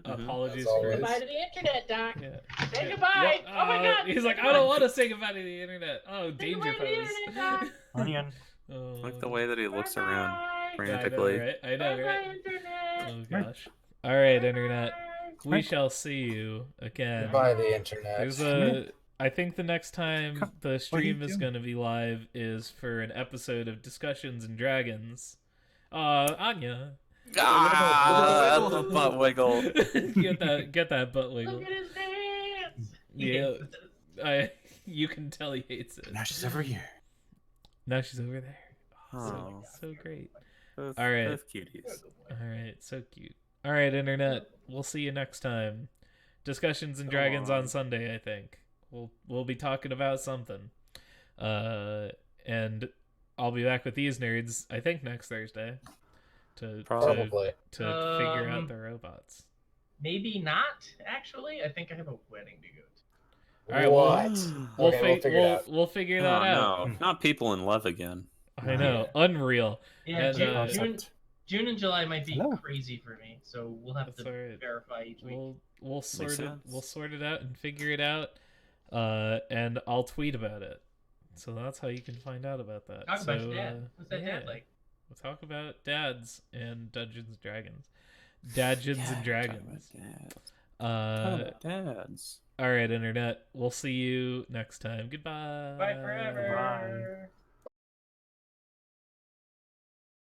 Apologies As for always. Goodbye to the internet, Doc. Yeah. Say goodbye. Yep. Oh my God. He's like, I don't want to say goodbye to the internet. Oh, Say danger goodbye to the pose. internet, Doc. Onion. Oh, Like the way that he looks around Bye-bye. frantically. I know, Bye-bye, right? internet. Oh gosh. All right, internet. Bye-bye. We shall see you again. By the internet. There's I think the next time the What are you stream is doing? going to be live is for an episode of Discussions and Dragons. Anya. The butt wiggle. Get that butt wiggle. Look at his dance. Yeah, you can tell he hates it. Now she's over here. Now she's over there. Oh, So great. both, All right. both cuties. All right, so cute. All right, internet. We'll see you next time. Discussions and Dragons on Sunday, I think. We'll be talking about something. And I'll be back with these nerds, I think, next Thursday to Probably. figure out the robots. Maybe not, actually. I think I have a wedding to go to. All right, What? We'll figure that out. No, not people in love again. I know, unreal. Yeah, And, June and July might be crazy for me, so we'll have to verify each week. We'll sort it out and figure it out, and I'll tweet about it. So that's how you can find out about that. Talk about your dad. What's that dad like? We'll talk about dads and Dungeons and Dragons. Dadgins and Dragons. Dads. All right, internet. We'll see you next time. Goodbye. Bye forever. Bye.